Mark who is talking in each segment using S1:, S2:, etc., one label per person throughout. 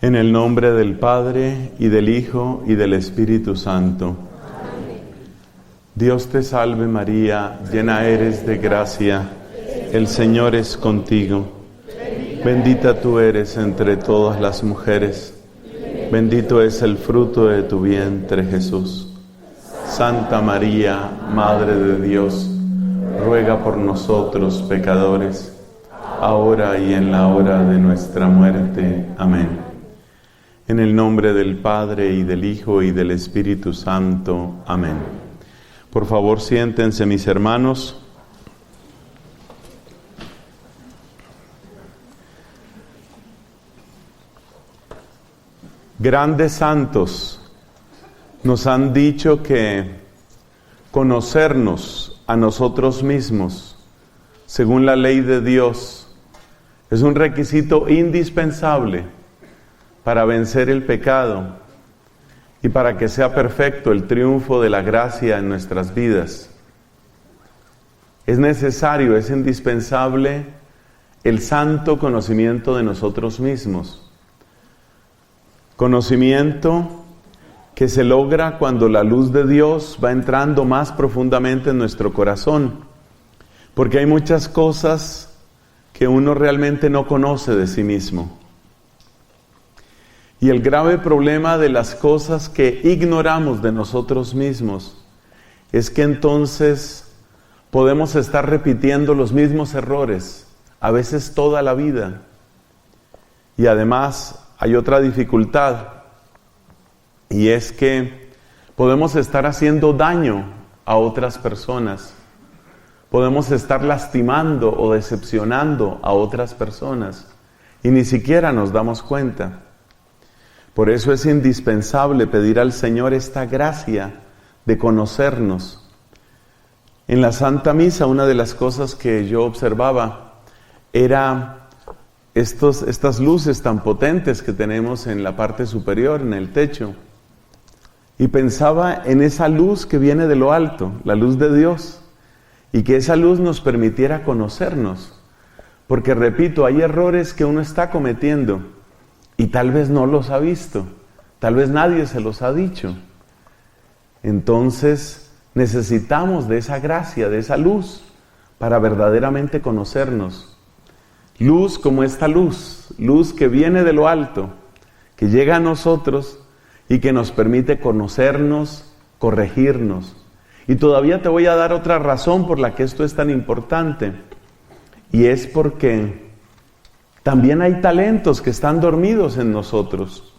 S1: En el nombre del Padre, y del Hijo, y del Espíritu Santo.
S2: Amén.
S1: Dios te salve María, llena eres de gracia, el Señor es contigo. Bendita tú eres entre todas las mujeres, bendito es el fruto de tu vientre Jesús. Santa María, Madre de Dios, ruega por nosotros pecadores, ahora y en la hora de nuestra muerte. Amén. En el nombre del Padre, y del Hijo, y del Espíritu Santo. Amén. Por favor, siéntense, mis hermanos. Grandes santos nos han dicho que conocernos a nosotros mismos, según la ley de Dios, es un requisito indispensable para vencer el pecado y para que sea perfecto el triunfo de la gracia en nuestras vidas. Es necesario, es indispensable el santo conocimiento de nosotros mismos. Conocimiento que se logra cuando la luz de Dios va entrando más profundamente en nuestro corazón, porque hay muchas cosas que uno realmente no conoce de sí mismo. Y el grave problema de las cosas que ignoramos de nosotros mismos es que entonces podemos estar repitiendo los mismos errores, a veces toda la vida. Y además hay otra dificultad, y es que podemos estar haciendo daño a otras personas. Podemos estar lastimando o decepcionando a otras personas y ni siquiera nos damos cuenta. Por eso es indispensable pedir al Señor esta gracia de conocernos. En la Santa Misa, una de las cosas que yo observaba era estas luces tan potentes que tenemos en la parte superior, en el techo. Y pensaba en esa luz que viene de lo alto, la luz de Dios, y que esa luz nos permitiera conocernos. Porque, repito, hay errores que uno está cometiendo y tal vez no los ha visto, tal vez nadie se los ha dicho. Entonces necesitamos de esa gracia, de esa luz, para verdaderamente conocernos. Luz como esta luz, luz que viene de lo alto, que llega a nosotros y que nos permite conocernos, corregirnos. Y todavía te voy a dar otra razón por la que esto es tan importante, y es porque también hay talentos que están dormidos en nosotros.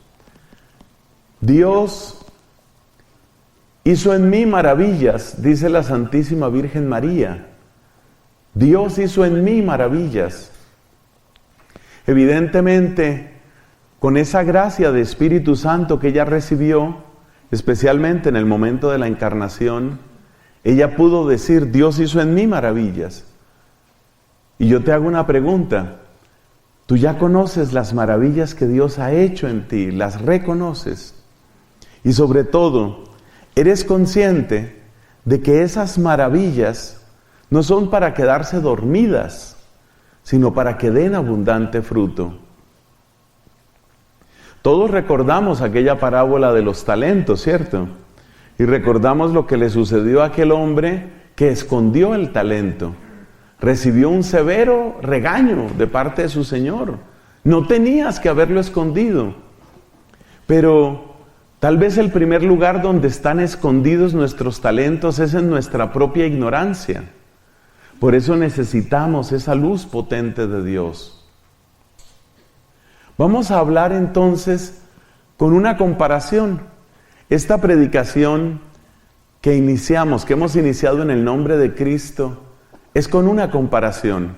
S1: Dios hizo en mí maravillas, dice la Santísima Virgen María. Dios hizo en mí maravillas. Evidentemente, con esa gracia de Espíritu Santo que ella recibió, especialmente en el momento de la encarnación, ella pudo decir, Dios hizo en mí maravillas. Y yo te hago una pregunta. Tú ya conoces las maravillas que Dios ha hecho en ti, las reconoces. Y sobre todo, eres consciente de que esas maravillas no son para quedarse dormidas, sino para que den abundante fruto. Todos recordamos aquella parábola de los talentos, ¿cierto? Y recordamos lo que le sucedió a aquel hombre que escondió el talento. Recibió un severo regaño de parte de su Señor. No tenías que haberlo escondido. Pero tal vez el primer lugar donde están escondidos nuestros talentos es en nuestra propia ignorancia. Por eso necesitamos esa luz potente de Dios. Vamos a hablar entonces con una comparación. Esta predicación que hemos iniciado en el nombre de Cristo, es con una comparación.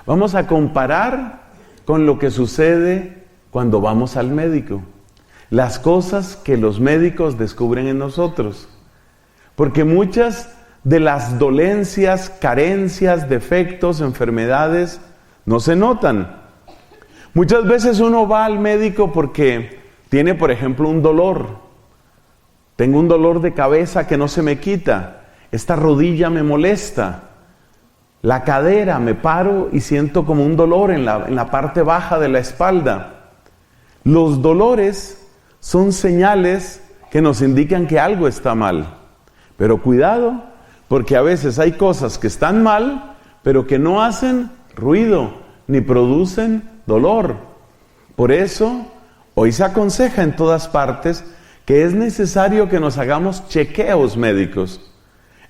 S1: Vamos a comparar con lo que sucede cuando vamos al médico. Las cosas que los médicos descubren en nosotros. Porque muchas de las dolencias, carencias, defectos, enfermedades, no se notan. Muchas veces uno va al médico porque tiene, por ejemplo, un dolor. Tengo un dolor de cabeza que no se me quita. Esta rodilla me molesta. La cadera, me paro y siento como un dolor en la parte baja de la espalda. Los dolores son señales que nos indican que algo está mal. Pero cuidado, porque a veces hay cosas que están mal, pero que no hacen ruido, ni producen dolor. Por eso, hoy se aconseja en todas partes que es necesario que nos hagamos chequeos médicos.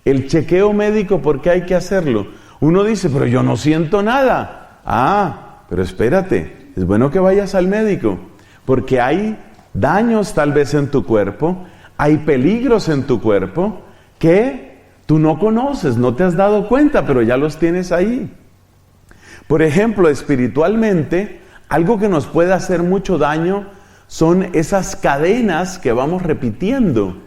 S1: El chequeo médico, ¿por qué hay que hacerlo? Uno dice, pero yo no siento nada. Pero espérate, es bueno que vayas al médico, porque hay daños tal vez en tu cuerpo, hay peligros en tu cuerpo que tú no conoces, no te has dado cuenta, pero ya los tienes ahí. Por ejemplo, espiritualmente, algo que nos puede hacer mucho daño son esas cadenas que vamos repitiendo.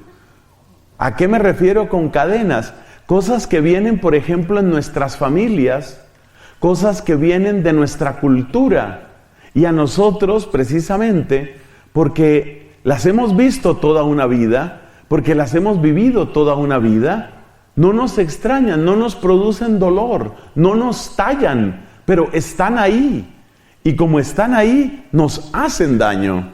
S1: ¿A qué me refiero con cadenas? Cosas que vienen, por ejemplo, en nuestras familias, cosas que vienen de nuestra cultura, y a nosotros precisamente porque las hemos visto toda una vida, porque las hemos vivido toda una vida, no nos extrañan, no nos producen dolor, no nos tallan, pero están ahí, y como están ahí, nos hacen daño.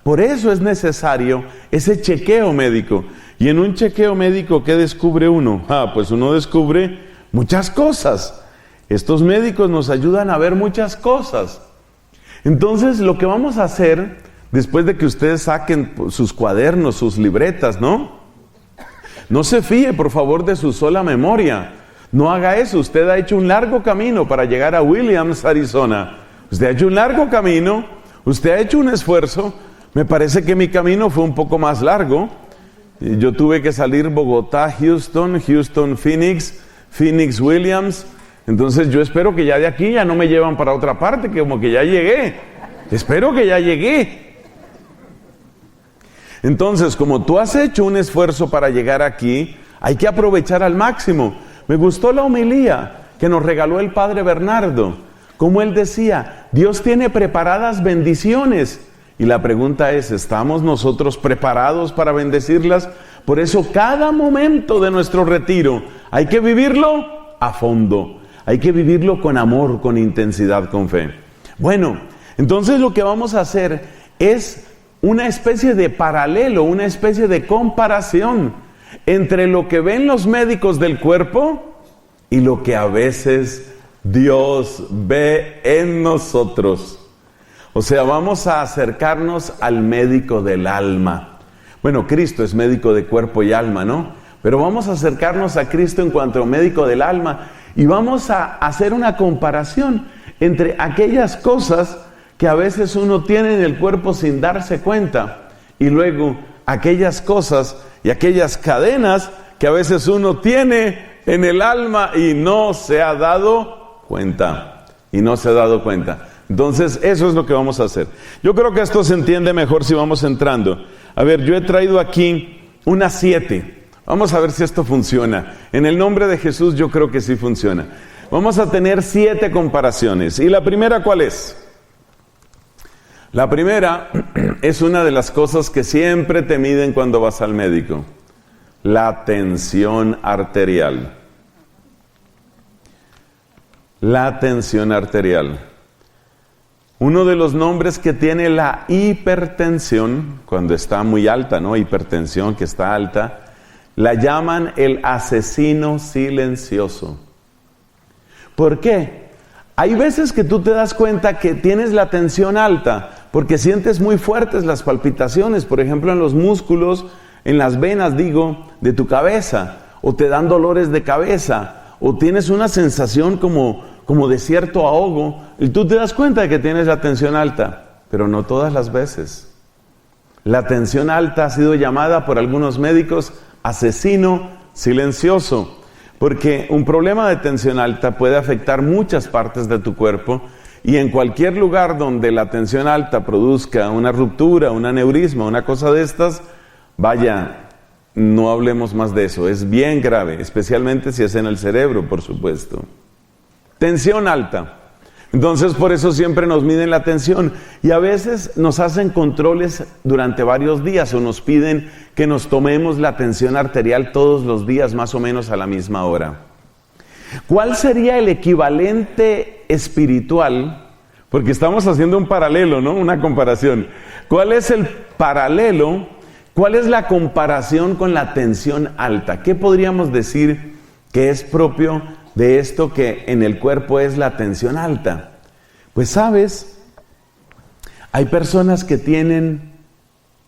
S1: Por eso es necesario ese chequeo médico. Y en un chequeo médico, ¿qué descubre uno? Pues uno descubre muchas cosas. Estos médicos nos ayudan a ver muchas cosas. Entonces, lo que vamos a hacer, después de que ustedes saquen sus cuadernos, sus libretas, ¿no? No se fíe, por favor, de su sola memoria. No haga eso. Usted ha hecho un largo camino para llegar a Williams, Arizona. Usted ha hecho un largo camino, usted ha hecho un esfuerzo. Me parece que mi camino fue un poco más largo. Yo tuve que salir Bogotá, Houston, Phoenix, Phoenix, Williams. Entonces yo espero que ya de aquí ya no me llevan para otra parte, que como que ya llegué. Espero que ya llegué. Entonces, como tú has hecho un esfuerzo para llegar aquí, hay que aprovechar al máximo. Me gustó la homilía que nos regaló el Padre Bernardo. Como él decía, Dios tiene preparadas bendiciones. Y la pregunta es, ¿estamos nosotros preparados para bendecirlas? Por eso cada momento de nuestro retiro hay que vivirlo a fondo. Hay que vivirlo con amor, con intensidad, con fe. Bueno, entonces lo que vamos a hacer es una especie de paralelo, una especie de comparación entre lo que ven los médicos del cuerpo y lo que a veces Dios ve en nosotros. O sea, vamos a acercarnos al médico del alma. Bueno, Cristo es médico de cuerpo y alma, ¿no? Pero vamos a acercarnos a Cristo en cuanto a médico del alma y vamos a hacer una comparación entre aquellas cosas que a veces uno tiene en el cuerpo sin darse cuenta y luego aquellas cosas y aquellas cadenas que a veces uno tiene en el alma y no se ha dado cuenta. Entonces, eso es lo que vamos a hacer. Yo creo que esto se entiende mejor si vamos entrando. A ver, yo he traído aquí unas 7. Vamos a ver si esto funciona. En el nombre de Jesús yo creo que sí funciona. Vamos a tener 7 comparaciones. ¿Y la primera cuál es? La primera es una de las cosas que siempre te miden cuando vas al médico. La tensión arterial. La tensión arterial. Uno de los nombres que tiene la hipertensión, cuando está muy alta, ¿no? Hipertensión que está alta, la llaman el asesino silencioso. ¿Por qué? Hay veces que tú te das cuenta que tienes la tensión alta, porque sientes muy fuertes las palpitaciones, por ejemplo en los músculos, en las venas, de tu cabeza, o te dan dolores de cabeza, o tienes una sensación como de cierto ahogo, y tú te das cuenta de que tienes la tensión alta, pero no todas las veces. La tensión alta ha sido llamada por algunos médicos asesino silencioso, porque un problema de tensión alta puede afectar muchas partes de tu cuerpo, y en cualquier lugar donde la tensión alta produzca una ruptura, un aneurisma, una cosa de estas, vaya, no hablemos más de eso, es bien grave, especialmente si es en el cerebro, por supuesto. Tensión alta. Entonces por eso siempre nos miden la tensión y a veces nos hacen controles durante varios días o nos piden que nos tomemos la tensión arterial todos los días más o menos a la misma hora. ¿Cuál sería el equivalente espiritual Porque estamos haciendo un paralelo, ¿no? Una comparación. ¿Cuál es el paralelo? ¿Cuál es la comparación con la tensión alta? ¿Qué podríamos decir que es propio de esto que en el cuerpo es la tensión alta? Pues sabes, hay personas que tienen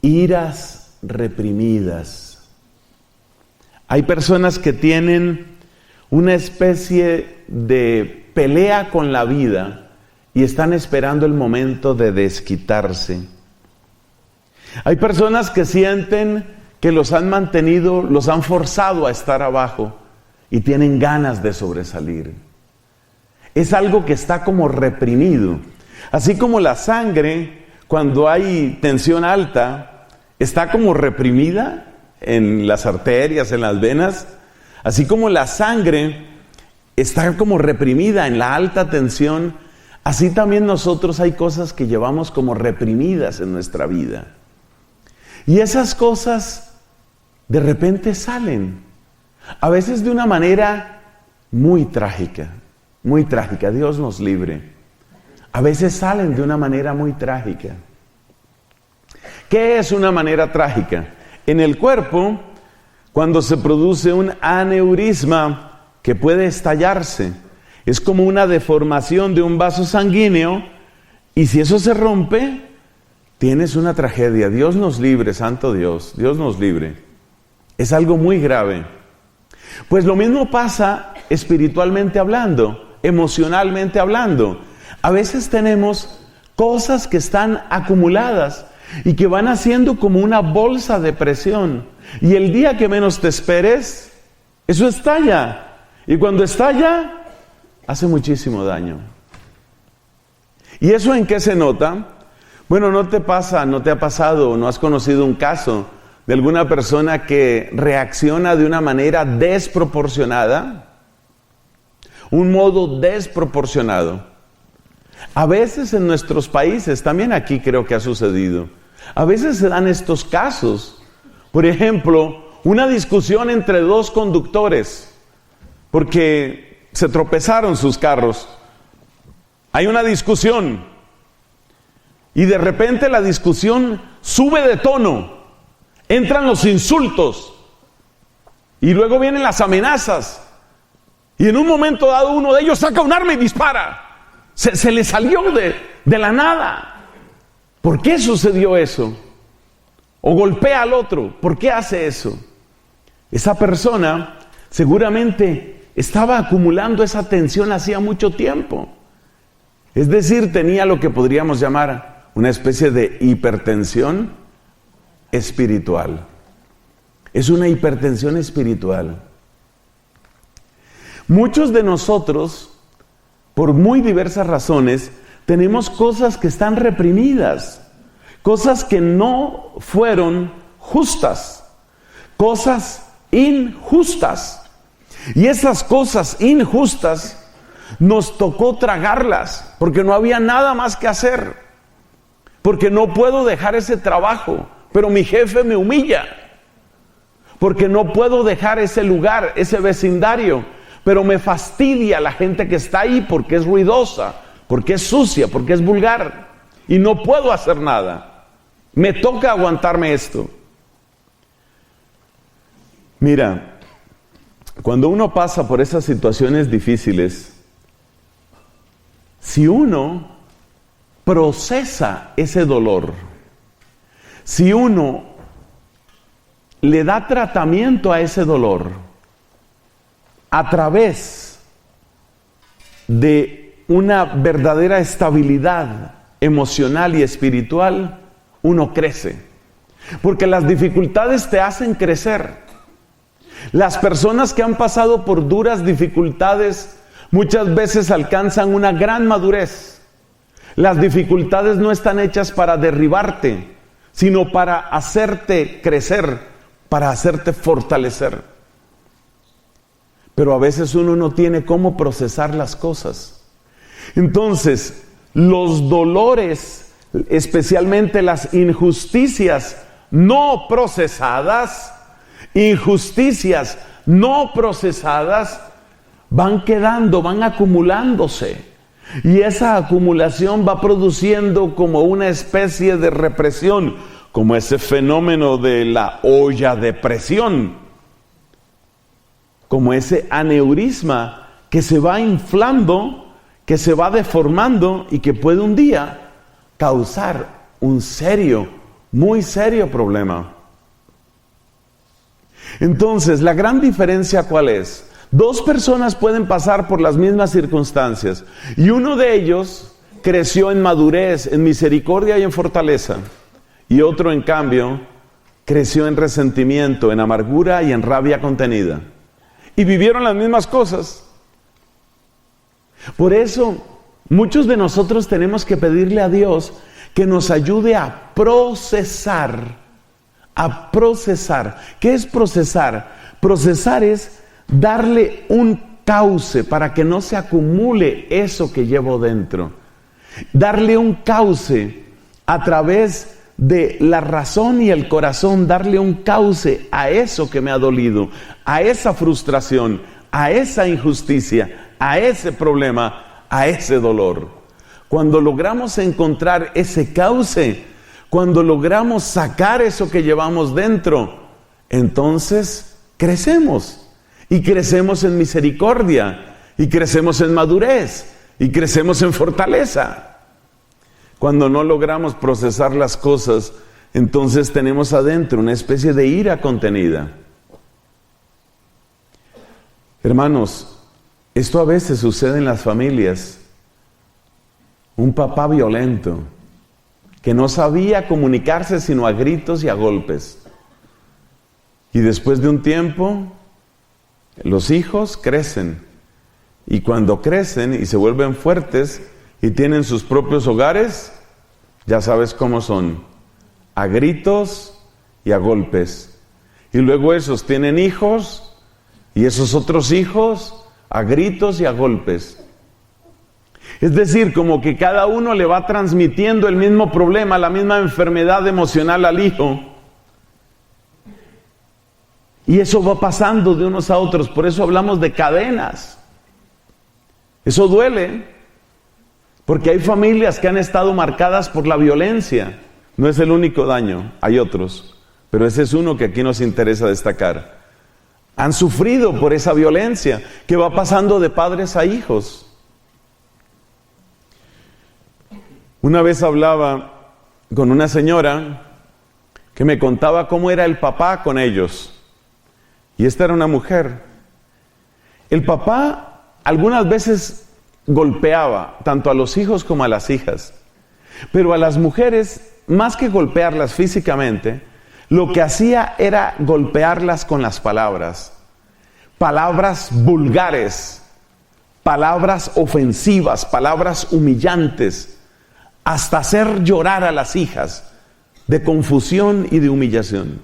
S1: iras reprimidas. Hay personas que tienen una especie de pelea con la vida y están esperando el momento de desquitarse. Hay personas que sienten que los han mantenido, los han forzado a estar abajo y tienen ganas de sobresalir. Es algo que está como reprimido. Así como la sangre, cuando hay tensión alta, está como reprimida en las arterias, en las venas. Así como la sangre está como reprimida en la alta tensión, así también nosotros hay cosas que llevamos como reprimidas en nuestra vida. Y esas cosas de repente salen, a veces de una manera muy trágica, Dios nos libre. A veces salen de una manera muy trágica. ¿Qué es una manera trágica? En el cuerpo, cuando se produce un aneurisma que puede estallarse, es como una deformación de un vaso sanguíneo, y si eso se rompe, tienes una tragedia. Dios nos libre, santo Dios, Dios nos libre. Es algo muy grave. Pues lo mismo pasa espiritualmente hablando, emocionalmente hablando. A veces tenemos cosas que están acumuladas y que van haciendo como una bolsa de presión. Y el día que menos te esperes, eso estalla. Y cuando estalla, hace muchísimo daño. ¿Y eso en qué se nota? Bueno, no te ha pasado, no has conocido un caso de alguna persona que reacciona de una manera desproporcionada, un modo desproporcionado. A veces en nuestros países, también aquí creo que ha sucedido, a veces se dan estos casos. Por ejemplo, una discusión entre dos conductores, porque se tropezaron sus carros. Hay una discusión, y de repente la discusión sube de tono, entran los insultos, y luego vienen las amenazas, y en un momento dado uno de ellos saca un arma y dispara. Se le salió de la nada. ¿Por qué sucedió eso? O golpea al otro. ¿Por qué hace eso? Esa persona seguramente estaba acumulando esa tensión hacía mucho tiempo. Es decir, tenía lo que podríamos llamar una especie de hipertensión espiritual. Es una hipertensión espiritual. Muchos de nosotros, por muy diversas razones, tenemos cosas que están reprimidas, cosas que no fueron justas, cosas injustas. Y esas cosas injustas nos tocó tragarlas, porque no había nada más que hacer, porque no puedo dejar ese trabajo, pero mi jefe me humilla, porque no puedo dejar ese lugar, ese vecindario, pero me fastidia la gente que está ahí porque es ruidosa, porque es sucia, porque es vulgar, y no puedo hacer nada. Me toca aguantarme esto. Mira, cuando uno pasa por esas situaciones difíciles, si uno procesa ese dolor, si uno le da tratamiento a ese dolor a través de una verdadera estabilidad emocional y espiritual, uno crece. Porque las dificultades te hacen crecer. Las personas que han pasado por duras dificultades muchas veces alcanzan una gran madurez. Las dificultades no están hechas para derribarte, sino para hacerte crecer, para hacerte fortalecer. Pero a veces uno no tiene cómo procesar las cosas. Entonces, los dolores, especialmente las injusticias no procesadas, van quedando, van acumulándose. Y esa acumulación va produciendo como una especie de represión, como ese fenómeno de la olla de presión, como ese aneurisma que se va inflando, que se va deformando y que puede un día causar un serio, muy serio problema. Entonces, la gran diferencia ¿cuál es? Dos personas pueden pasar por las mismas circunstancias y uno de ellos creció en madurez, en misericordia y en fortaleza, y otro en cambio creció en resentimiento, en amargura y en rabia contenida, y vivieron las mismas cosas. Por eso muchos de nosotros tenemos que pedirle a Dios que nos ayude a procesar. ¿Qué es procesar? Procesar es darle un cauce para que no se acumule eso que llevo dentro. Darle un cauce a través de la razón y el corazón, darle un cauce a eso que me ha dolido, a esa frustración, a esa injusticia, a ese problema, a ese dolor. Cuando logramos encontrar ese cauce, cuando logramos sacar eso que llevamos dentro, entonces crecemos. Y crecemos en misericordia, y crecemos en madurez, y crecemos en fortaleza. Cuando no logramos procesar las cosas, entonces tenemos adentro una especie de ira contenida. Hermanos, esto a veces sucede en las familias. Un papá violento, que no sabía comunicarse sino a gritos y a golpes. Y después de un tiempo, los hijos crecen, y cuando crecen y se vuelven fuertes y tienen sus propios hogares, ya sabes cómo son, a gritos y a golpes. Y luego esos tienen hijos, y esos otros hijos a gritos y a golpes. Es decir, como que cada uno le va transmitiendo el mismo problema, la misma enfermedad emocional al hijo. Y eso va pasando de unos a otros, por eso hablamos de cadenas. Eso duele, porque hay familias que han estado marcadas por la violencia. No es el único daño, hay otros, pero ese es uno que aquí nos interesa destacar. Han sufrido por esa violencia que va pasando de padres a hijos. Una vez hablaba con una señora que me contaba cómo era el papá con ellos. Y esta era una mujer. El papá algunas veces golpeaba tanto a los hijos como a las hijas. Pero a las mujeres, más que golpearlas físicamente, lo que hacía era golpearlas con las palabras. Palabras vulgares, palabras ofensivas, palabras humillantes, hasta hacer llorar a las hijas de confusión y de humillación.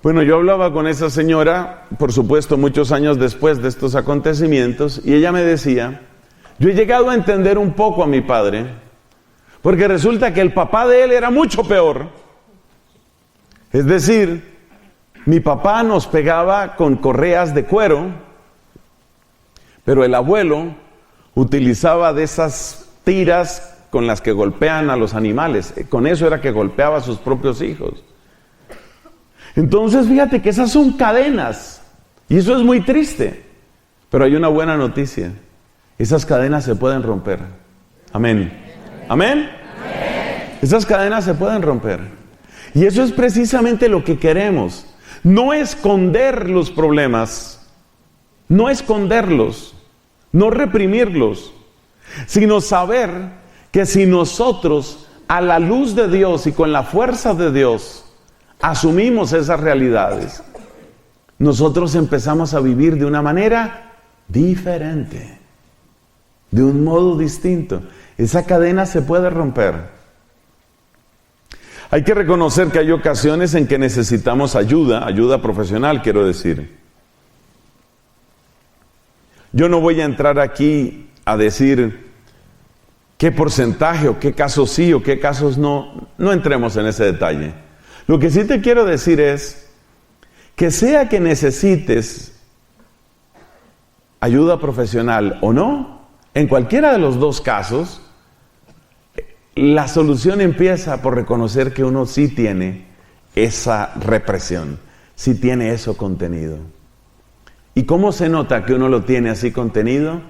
S1: Bueno, yo hablaba con esa señora, por supuesto, muchos años después de estos acontecimientos, y ella me decía, yo he llegado a entender un poco a mi padre, porque resulta que el papá de él era mucho peor. Es decir, mi papá nos pegaba con correas de cuero, pero el abuelo utilizaba de esas tiras con las que golpean a los animales. Con eso era que golpeaba a sus propios hijos. Entonces, fíjate que esas son cadenas, y eso es muy triste, pero hay una buena noticia: esas cadenas se pueden romper. Amén. ¿Amén? Amén. Esas cadenas se pueden romper, y eso es precisamente lo que queremos. No esconder los problemas, no esconderlos, no reprimirlos, sino saber que si nosotros, a la luz de Dios y con la fuerza de Dios, asumimos esas realidades, nosotros empezamos a vivir de una manera diferente, de un modo distinto. Esa cadena se puede romper. Hay que reconocer que hay ocasiones en que necesitamos ayuda profesional, quiero decir. Yo no voy a entrar aquí a decir qué porcentaje o qué casos sí o qué casos no. No entremos en ese detalle. Lo que sí te quiero decir es que sea que necesites ayuda profesional o no, En cualquiera de los dos casos, la solución empieza por reconocer que uno sí tiene esa represión, sí tiene eso contenido. ¿Y cómo se nota que uno lo tiene así contenido?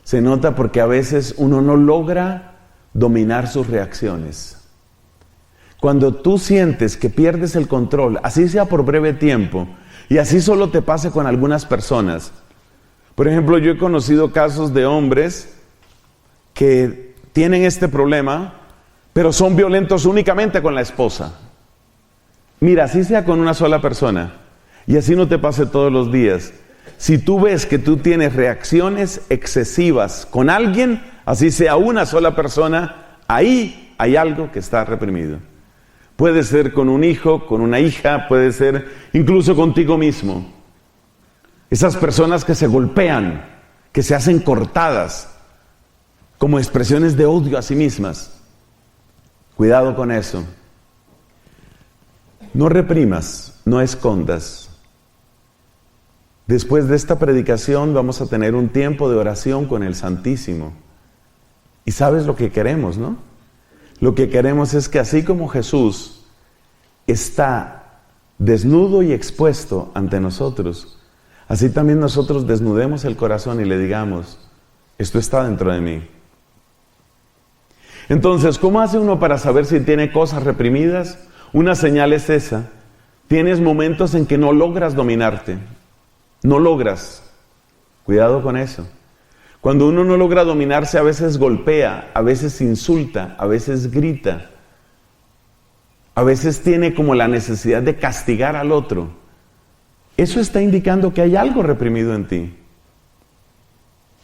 S1: Se nota porque a veces uno no logra dominar sus reacciones. Cuando tú sientes que pierdes el control, así sea por breve tiempo, y así solo te pase con algunas personas. Por ejemplo, yo he conocido casos de hombres que tienen este problema, pero son violentos únicamente con la esposa. Mira, así sea con una sola persona, y así no te pase todos los días. Si tú ves que tú tienes reacciones excesivas con alguien, así sea una sola persona, ahí hay algo que está reprimido. Puede ser con un hijo, con una hija, puede ser incluso contigo mismo. Esas personas que se golpean, que se hacen cortadas, como expresiones de odio a sí mismas. Cuidado con eso. No reprimas, no escondas. Después de esta predicación vamos a tener un tiempo de oración con el Santísimo. Y sabes lo que queremos, ¿no? Lo que queremos es que así como Jesús está desnudo y expuesto ante nosotros, así también nosotros desnudemos el corazón y le digamos, esto está dentro de mí. Entonces, ¿cómo hace uno para saber si tiene cosas reprimidas? Una señal es esa. Tienes momentos en que no logras dominarte. No logras. Cuidado con eso. Cuando uno no logra dominarse, a veces golpea, a veces insulta, a veces grita. A veces tiene como la necesidad de castigar al otro. Eso está indicando que hay algo reprimido en ti.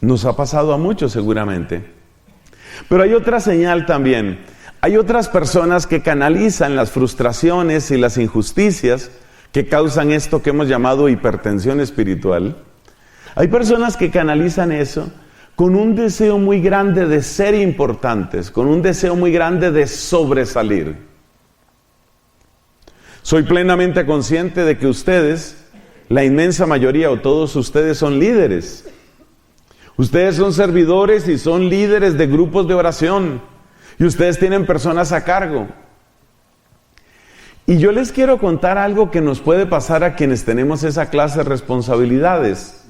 S1: Nos ha pasado a muchos seguramente. Pero hay otra señal también. Hay otras personas que canalizan las frustraciones y las injusticias que causan esto que hemos llamado hipertensión espiritual. Hay personas que canalizan eso con un deseo muy grande de ser importantes, con un deseo muy grande de sobresalir. Soy plenamente consciente de que ustedes, la inmensa mayoría o todos ustedes son líderes. Ustedes son servidores y son líderes de grupos de oración. Y ustedes tienen personas a cargo. Y yo les quiero contar algo que nos puede pasar a quienes tenemos esa clase de responsabilidades.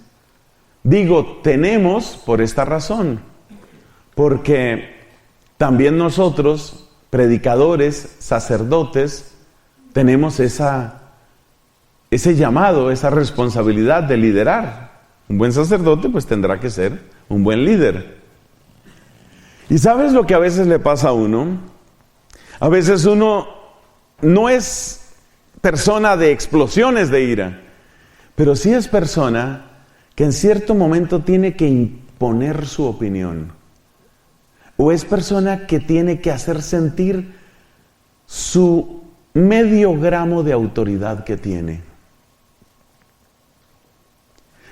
S1: Digo, tenemos por esta razón. Porque también nosotros, predicadores, sacerdotes, tenemos ese llamado, esa responsabilidad de liderar. Un buen sacerdote pues tendrá que ser un buen líder. ¿Y sabes lo que a veces le pasa a uno? A veces uno no es persona de explosiones de ira, pero sí es persona que en cierto momento tiene que imponer su opinión. O es persona que tiene que hacer sentir su medio gramo de autoridad que tiene.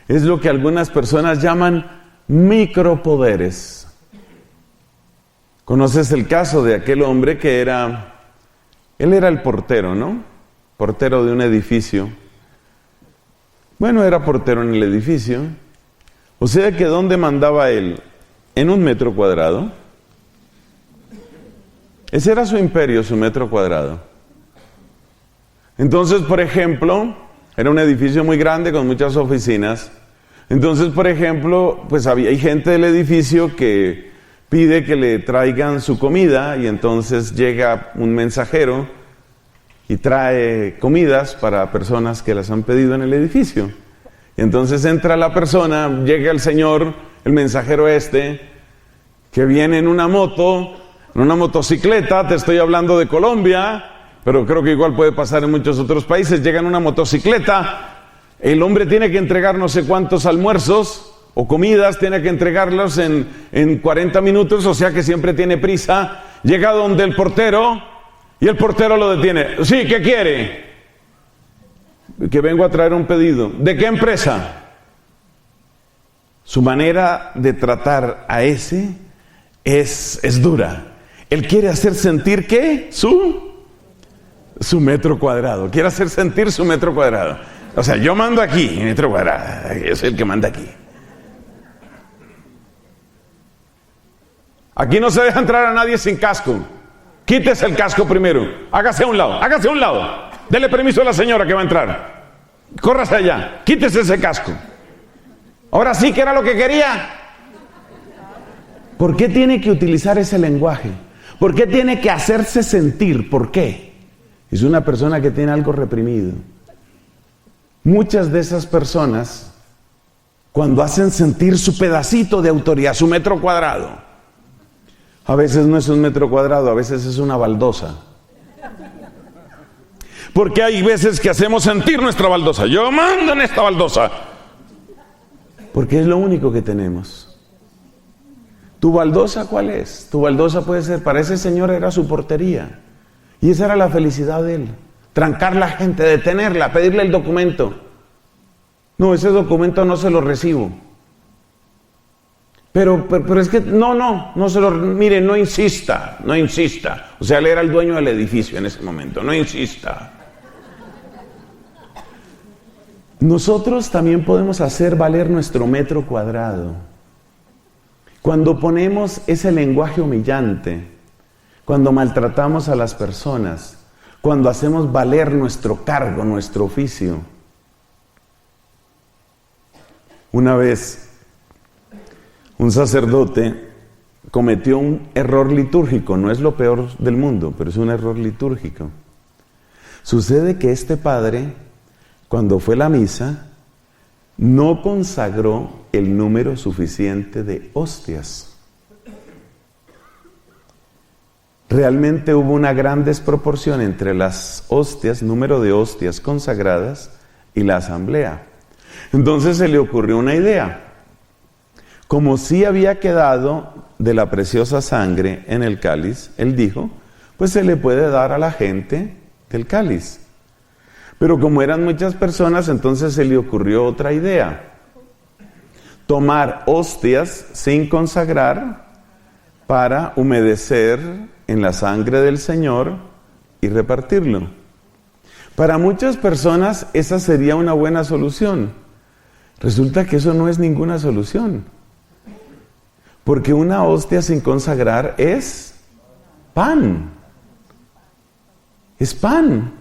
S1: Es lo que algunas personas llaman micropoderes. ¿Conoces el caso de aquel hombre que él era el portero, ¿no? Portero de un edificio. Bueno, era portero en el edificio. O sea que ¿dónde mandaba él? En 1 metro cuadrado. Ese era su imperio, su metro cuadrado. Entonces, por ejemplo, era un edificio muy grande con muchas oficinas. Entonces, por ejemplo, pues hay gente del edificio que pide que le traigan su comida y entonces llega un mensajero y trae comidas para personas que las han pedido en el edificio. Y entonces entra la persona, llega el señor, el mensajero que viene en una moto, en una motocicleta, te estoy hablando de Colombia, pero creo que igual puede pasar en muchos otros países, llega en una motocicleta, el hombre tiene que entregar no sé cuántos almuerzos o comidas, tiene que entregarlos en 40 minutos, o sea que siempre tiene prisa, llega donde el portero y el portero lo detiene. Sí, ¿qué quiere? Que vengo a traer un pedido. ¿De qué empresa? Su manera de tratar a ese es dura. Él quiere hacer sentir ¿qué? Su metro cuadrado. Quiere hacer sentir su metro cuadrado. O sea, yo mando aquí, metro cuadrado. Yo soy el que manda aquí. Aquí no se deja entrar a nadie sin casco. Quítese el casco primero. Hágase a un lado, hágase a un lado. Dele permiso a la señora que va a entrar. Córrase allá, quítese ese casco. Ahora sí que era lo que quería. ¿Por qué tiene que utilizar ese lenguaje? ¿Por qué tiene que hacerse sentir? ¿Por qué? Es una persona que tiene algo reprimido. Muchas de esas personas, cuando hacen sentir su pedacito de autoridad, su metro cuadrado, a veces no es un metro cuadrado, a veces es una baldosa. Porque hay veces que hacemos sentir nuestra baldosa. Yo mando en esta baldosa. Porque es lo único que tenemos. ¿Tu baldosa cuál es? Tu baldosa puede ser, para ese señor era su portería. Y esa era la felicidad de él. Trancar la gente, detenerla, pedirle el documento. No, ese documento no se lo recibo. Pero es que, no se lo, mire, no insista. O sea, él era el dueño del edificio en ese momento, no insista. Nosotros también podemos hacer valer nuestro metro cuadrado. Cuando ponemos ese lenguaje humillante, cuando maltratamos a las personas, cuando hacemos valer nuestro cargo, nuestro oficio. Una vez, un sacerdote cometió un error litúrgico, no es lo peor del mundo, pero es un error litúrgico. Sucede que este padre, cuando fue a la misa, no consagró el número suficiente de hostias. Realmente hubo una gran desproporción entre las hostias, número de hostias consagradas, y la asamblea. Entonces se le ocurrió una idea. Como sí había quedado de la preciosa sangre en el cáliz, él dijo, pues se le puede dar a la gente del cáliz. Pero como eran muchas personas, entonces se le ocurrió otra idea. Tomar hostias sin consagrar para humedecer en la sangre del Señor y repartirlo. Para muchas personas esa sería una buena solución. Resulta que eso no es ninguna solución. Porque una hostia sin consagrar es pan. Es pan.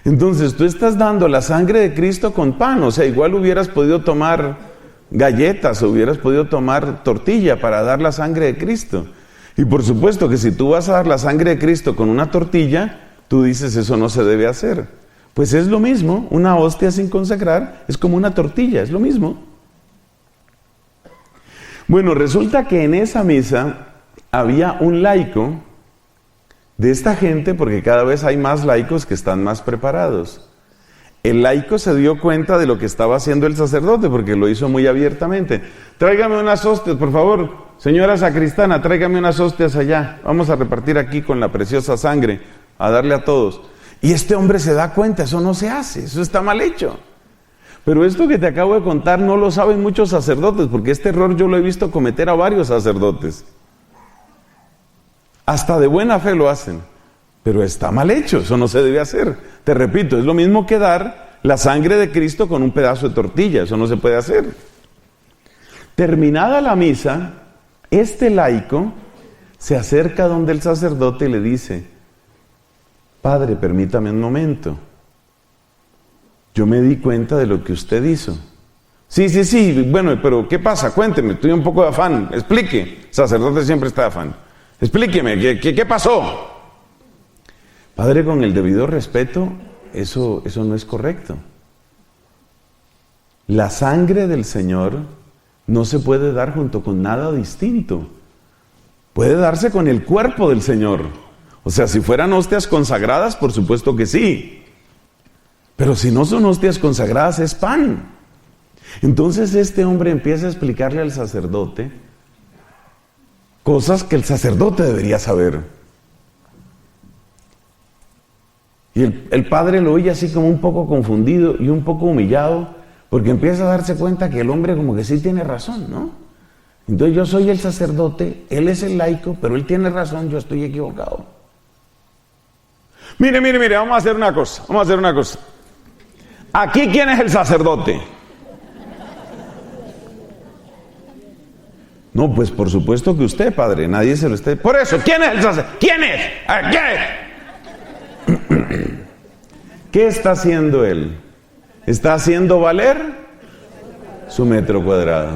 S1: Entonces tú estás dando la sangre de Cristo con pan. O sea, igual hubieras podido tomar galletas, o hubieras podido tomar tortilla para dar la sangre de Cristo. Y por supuesto que si tú vas a dar la sangre de Cristo con una tortilla, tú dices, eso no se debe hacer. Pues es lo mismo, una hostia sin consagrar es como una tortilla, es lo mismo. Bueno, resulta que en esa misa había un laico de esta gente, porque cada vez hay más laicos que están más preparados. El laico se dio cuenta de lo que estaba haciendo el sacerdote, porque lo hizo muy abiertamente. Tráigame unas hostias, por favor. Señora sacristana, tráigame unas hostias allá. Vamos a repartir aquí con la preciosa sangre, a darle a todos. Y este hombre se da cuenta, eso no se hace, eso está mal hecho. Pero esto que te acabo de contar no lo saben muchos sacerdotes, porque este error yo lo he visto cometer a varios sacerdotes. Hasta de buena fe lo hacen, pero está mal hecho, eso no se debe hacer. Te repito, es lo mismo que dar la sangre de Cristo con un pedazo de tortilla, eso no se puede hacer. Terminada la misa, este laico se acerca donde el sacerdote y le dice, Padre, permítame un momento. Yo me di cuenta de lo que usted hizo. Sí, bueno, pero ¿qué pasa? Cuénteme, estoy un poco de afán, explique. El sacerdote siempre está de afán. Explíqueme, ¿qué pasó? Padre, con el debido respeto, eso no es correcto. La sangre del Señor no se puede dar junto con nada distinto. Puede darse con el cuerpo del Señor. O sea, si fueran hostias consagradas, por supuesto que sí. Pero si no son hostias consagradas, es pan. Entonces este hombre empieza a explicarle al sacerdote cosas que el sacerdote debería saber. Y el padre lo oye así como un poco confundido y un poco humillado, porque empieza a darse cuenta que el hombre como que sí tiene razón, ¿no? Entonces yo soy el sacerdote, él es el laico, pero él tiene razón, yo estoy equivocado. Mire, vamos a hacer una cosa. Aquí, ¿quién es el sacerdote? No, pues por supuesto que usted, padre, nadie se lo esté. Por eso, ¿quién es el sacerdote? ¿Quién es? ¿Quién es? ¿Qué está haciendo él? ¿Está haciendo valer su metro cuadrado?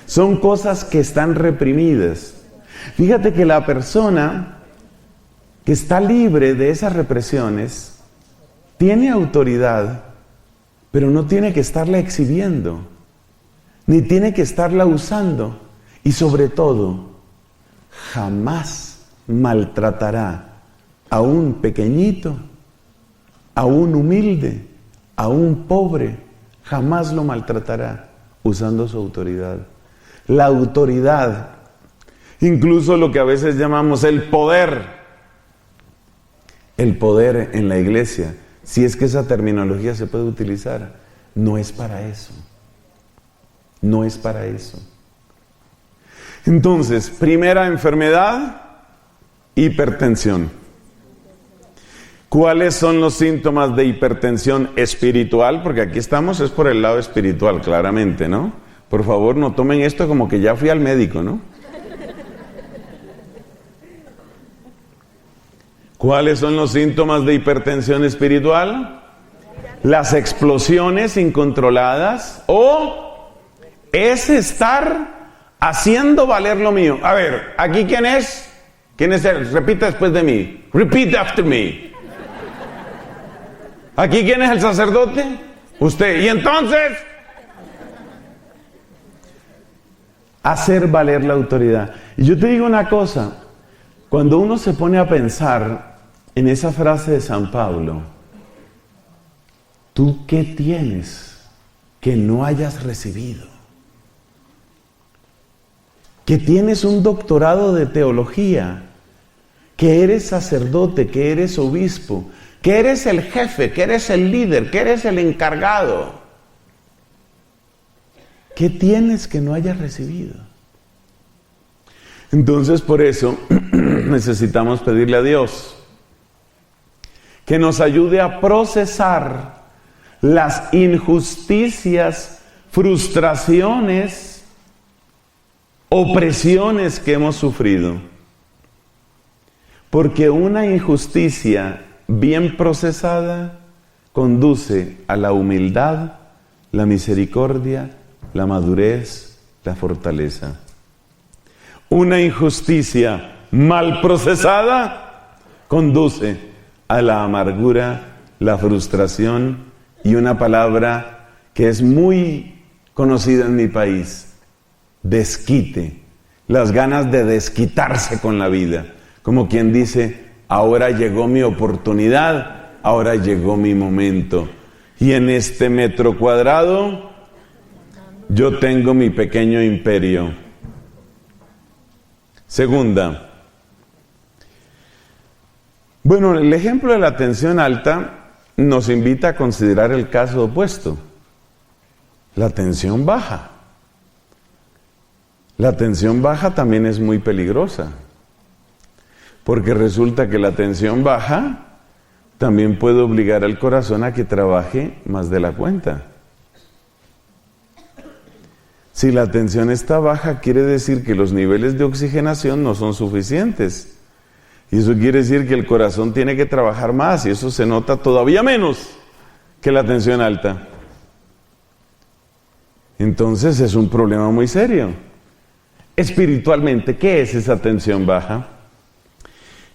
S1: Son cosas que están reprimidas. Fíjate que la persona que está libre de esas represiones tiene autoridad, pero no tiene que estarla exhibiendo, ni tiene que estarla usando, y sobre todo, jamás maltratará a un pequeñito, a un humilde, a un pobre, jamás lo maltratará usando su autoridad. La autoridad, incluso lo que a veces llamamos el poder en la iglesia, si es que esa terminología se puede utilizar, no es para eso. No es para eso. Entonces, primera enfermedad, hipertensión. ¿Cuáles son los síntomas de hipertensión espiritual? Porque aquí estamos, es por el lado espiritual, claramente, ¿no? Por favor, no tomen esto como que ya fui al médico, ¿no? ¿Cuáles son los síntomas de hipertensión espiritual? Las explosiones incontroladas o es estar haciendo valer lo mío. A ver, ¿aquí quién es? ¿Quién es él? Repita después de mí. Repeat after me. ¿Aquí quién es el sacerdote? Usted. Y entonces, hacer valer la autoridad. Y yo te digo una cosa, cuando uno se pone a pensar en esa frase de San Pablo, ¿tú qué tienes que no hayas recibido? Que tienes un doctorado de teología, que eres sacerdote, que eres obispo, que eres el jefe, que eres el líder, que eres el encargado. ¿Qué tienes que no hayas recibido? Entonces, por eso necesitamos pedirle a Dios que nos ayude a procesar las injusticias, frustraciones, opresiones que hemos sufrido. Porque una injusticia bien procesada conduce a la humildad, la misericordia, la madurez, la fortaleza. Una injusticia mal procesada conduce a la amargura, la frustración y una palabra que es muy conocida en mi país, desquite, las ganas de desquitarse con la vida, como quien dice, ahora llegó mi oportunidad, ahora llegó mi momento, y en este metro cuadrado yo tengo mi pequeño imperio. Segunda, bueno, el ejemplo de la tensión alta nos invita a considerar el caso opuesto, la tensión baja. La tensión baja también es muy peligrosa, porque resulta que la tensión baja también puede obligar al corazón a que trabaje más de la cuenta. Si la tensión está baja, quiere decir que los niveles de oxigenación no son suficientes. Y eso quiere decir que el corazón tiene que trabajar más, y eso se nota todavía menos que la tensión alta. Entonces es un problema muy serio. Espiritualmente, ¿qué es esa tensión baja?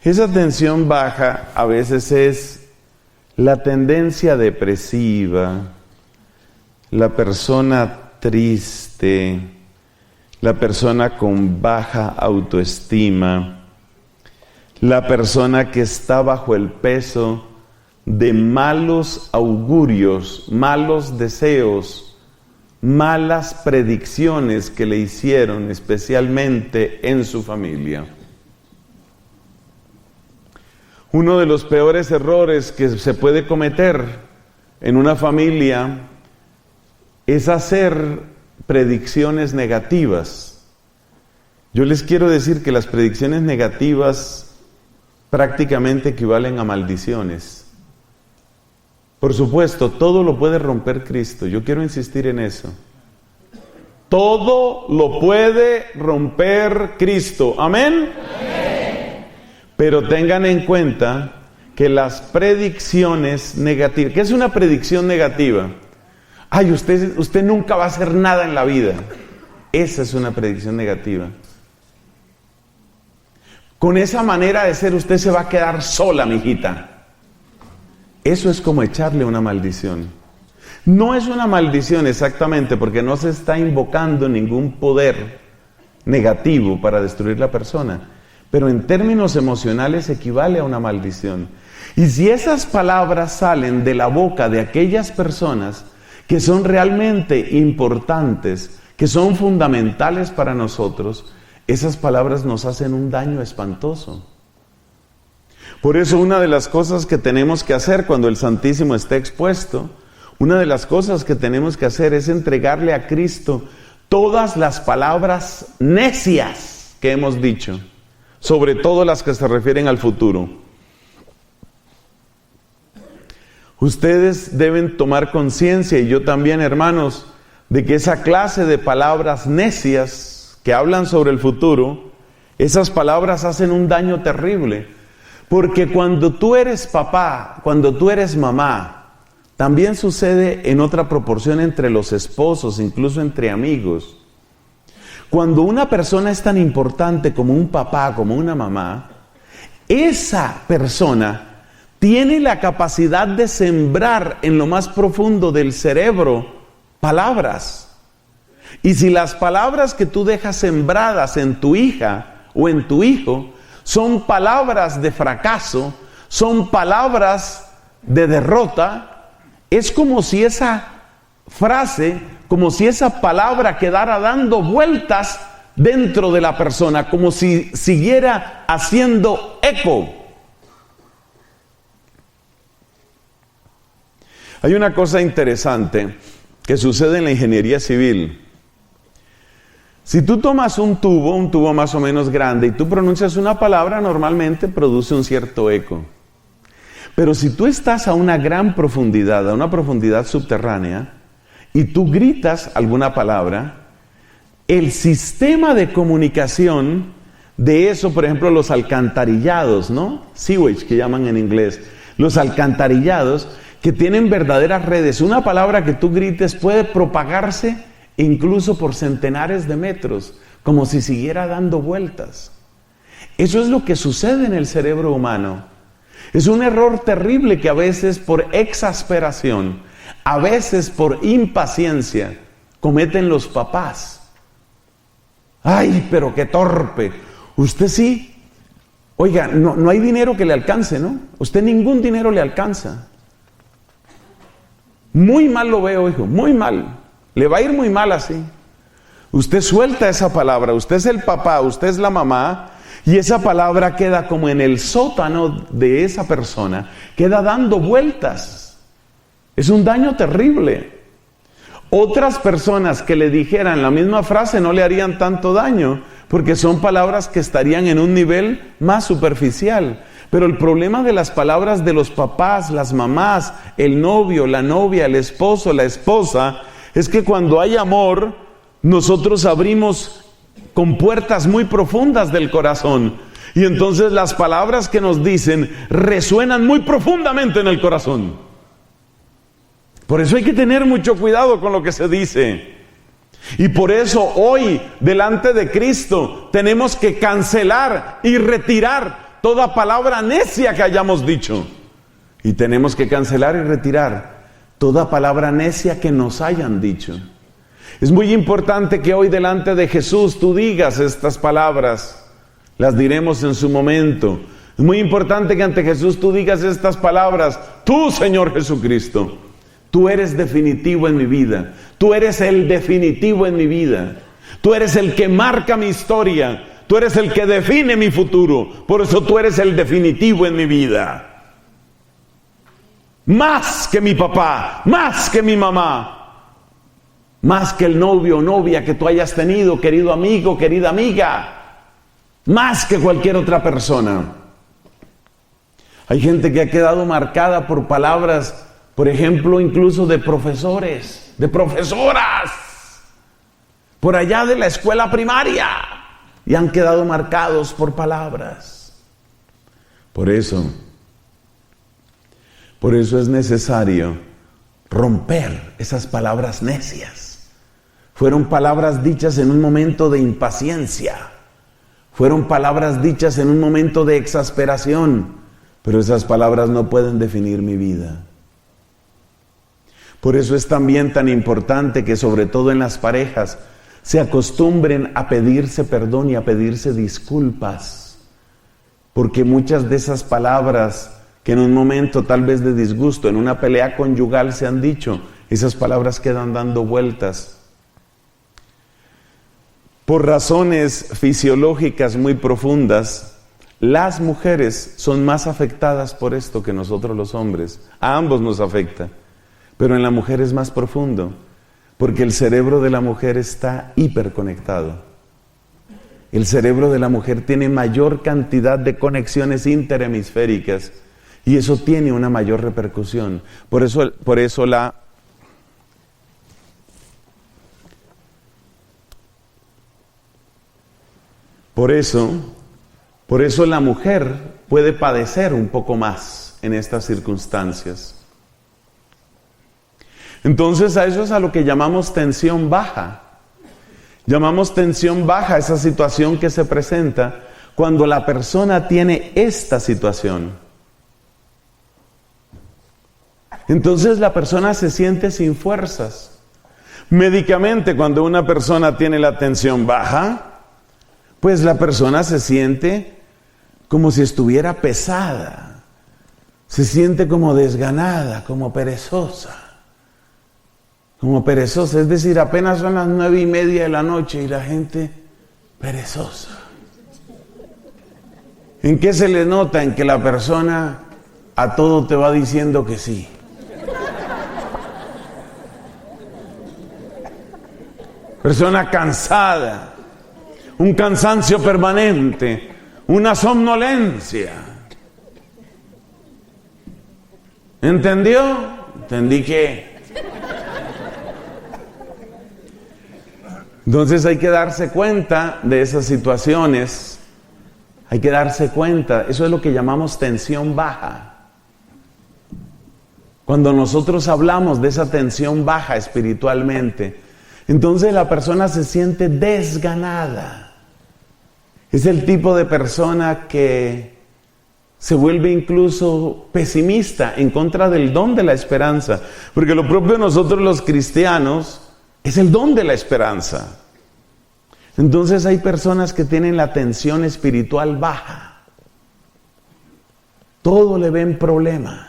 S1: Esa tensión baja a veces es la tendencia depresiva, la persona triste, la persona con baja autoestima, la persona que está bajo el peso de malos augurios, malos deseos, malas predicciones que le hicieron especialmente en su familia. Uno de los peores errores que se puede cometer en una familia es hacer predicciones negativas. Yo les quiero decir que las predicciones negativas prácticamente equivalen a maldiciones. Por supuesto, todo lo puede romper Cristo. Yo quiero insistir en eso. Todo lo puede romper Cristo. ¿Amén? Amén. Pero tengan en cuenta que las predicciones negativas, ¿qué es una predicción negativa? Ay, usted nunca va a hacer nada en la vida. Esa es una predicción negativa. Con esa manera de ser usted se va a quedar sola, mijita. Eso es como echarle una maldición. No es una maldición exactamente porque no se está invocando ningún poder negativo para destruir la persona. Pero en términos emocionales equivale a una maldición. Y si esas palabras salen de la boca de aquellas personas que son realmente importantes, que son fundamentales para nosotros, esas palabras nos hacen un daño espantoso. Por eso una de las cosas que tenemos que hacer cuando el Santísimo esté expuesto, una de las cosas que tenemos que hacer es entregarle a Cristo todas las palabras necias que hemos dicho, sobre todo las que se refieren al futuro. Ustedes deben tomar conciencia, y yo también, hermanos, de que esa clase de palabras necias que hablan sobre el futuro, esas palabras hacen un daño terrible. Porque cuando tú eres papá, cuando tú eres mamá, también sucede en otra proporción entre los esposos, incluso entre amigos. Cuando una persona es tan importante como un papá, como una mamá, esa persona tiene la capacidad de sembrar en lo más profundo del cerebro palabras. Y si las palabras que tú dejas sembradas en tu hija o en tu hijo son palabras de fracaso, son palabras de derrota, es como si esa frase, como si esa palabra quedara dando vueltas dentro de la persona, como si siguiera haciendo eco. Hay una cosa interesante que sucede en la ingeniería civil. Si tú tomas un tubo más o menos grande, y tú pronuncias una palabra, normalmente produce un cierto eco. Pero si tú estás a una gran profundidad, a una profundidad subterránea, y tú gritas alguna palabra, el sistema de comunicación de eso, por ejemplo, los alcantarillados, ¿no? Sewage, que llaman en inglés. Los alcantarillados que tienen verdaderas redes. Una palabra que tú grites puede propagarse incluso por centenares de metros, como si siguiera dando vueltas. Eso es lo que sucede en el cerebro humano. Es un error terrible que a veces por exasperación, a veces por impaciencia, cometen los papás. ¡Ay, pero qué torpe! Usted sí. Oiga, no hay dinero que le alcance, ¿no? Usted ningún dinero le alcanza. Muy mal lo veo, hijo, muy mal. Le va a ir muy mal así. Usted suelta esa palabra, usted es el papá, usted es la mamá, y esa palabra queda como en el sótano de esa persona, queda dando vueltas. Es un daño terrible. Otras personas que le dijeran la misma frase no le harían tanto daño, porque son palabras que estarían en un nivel más superficial. Pero el problema de las palabras de los papás, las mamás, el novio, la novia, el esposo, la esposa, es que cuando hay amor, nosotros abrimos con puertas muy profundas del corazón. Y entonces las palabras que nos dicen resuenan muy profundamente en el corazón. Por eso hay que tener mucho cuidado con lo que se dice. Y por eso hoy, delante de Cristo, tenemos que cancelar y retirar toda palabra necia que hayamos dicho. Y tenemos que cancelar y retirar toda palabra necia que nos hayan dicho. Es muy importante que hoy delante de Jesús tú digas estas palabras. Las diremos en su momento. Es muy importante que ante Jesús tú digas estas palabras. Tú, Señor Jesucristo, tú eres definitivo en mi vida. Tú eres el definitivo en mi vida. Tú eres el que marca mi historia. Tú eres el que define mi futuro. Por eso tú eres el definitivo en mi vida. Más que mi papá, más que mi mamá, más que el novio o novia que tú hayas tenido, querido amigo, querida amiga, más que cualquier otra persona. Hay gente que ha quedado marcada por palabras, por ejemplo, incluso de profesores, de profesoras. por allá de la escuela primaria, y han quedado marcados por palabras. Por eso es necesario romper esas palabras necias. Fueron palabras dichas en un momento de impaciencia. Fueron palabras dichas en un momento de exasperación. Pero esas palabras no pueden definir mi vida. Por eso es también tan importante que, sobre todo en las parejas, se acostumbren a pedirse perdón y a pedirse disculpas. Porque muchas de esas palabras que en un momento tal vez de disgusto, en una pelea conyugal se han dicho, esas palabras quedan dando vueltas. Por razones fisiológicas muy profundas, las mujeres son más afectadas por esto que nosotros los hombres. A ambos nos afecta, pero en la mujer es más profundo, porque el cerebro de la mujer está hiperconectado. El cerebro de la mujer tiene mayor cantidad de conexiones interhemisféricas y eso tiene una mayor repercusión. Por eso la mujer puede padecer un poco más en estas circunstancias. Entonces a eso es a lo que llamamos tensión baja. Llamamos tensión baja esa situación que se presenta cuando la persona tiene esta situación. Entonces la persona se siente sin fuerzas. Médicamente, cuando una persona tiene la tensión baja, pues la persona se siente como si estuviera pesada, se siente como desganada, como perezosa, es decir, apenas son las 9:30 de la noche y la gente perezosa. ¿En qué se le nota? En que la persona a todo te va diciendo que sí. Persona cansada, un cansancio permanente, una somnolencia. ¿Entendió? Entendí que. Entonces hay que darse cuenta de esas situaciones. Hay que darse cuenta. Eso es lo que llamamos tensión baja. Cuando nosotros hablamos de esa tensión baja espiritualmente, entonces la persona se siente desganada. Es el tipo de persona que se vuelve incluso pesimista en contra del don de la esperanza. Porque lo propio de nosotros los cristianos es el don de la esperanza. Entonces hay personas que tienen la tensión espiritual baja. Todo le ven problema.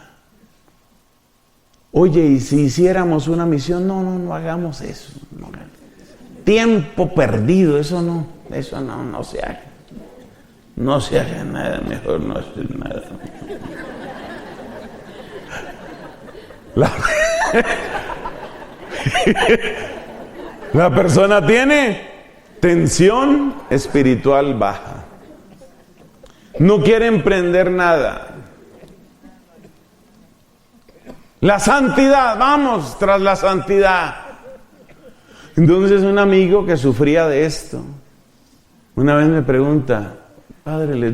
S1: Oye, ¿y si hiciéramos una misión? No hagamos eso. No. Tiempo perdido, eso no se haga. No se haga nada, mejor no hacer nada. La persona tiene tensión espiritual baja. No quiere emprender nada. La santidad, vamos tras la santidad. Entonces un amigo que sufría de esto, una vez me pregunta, padre,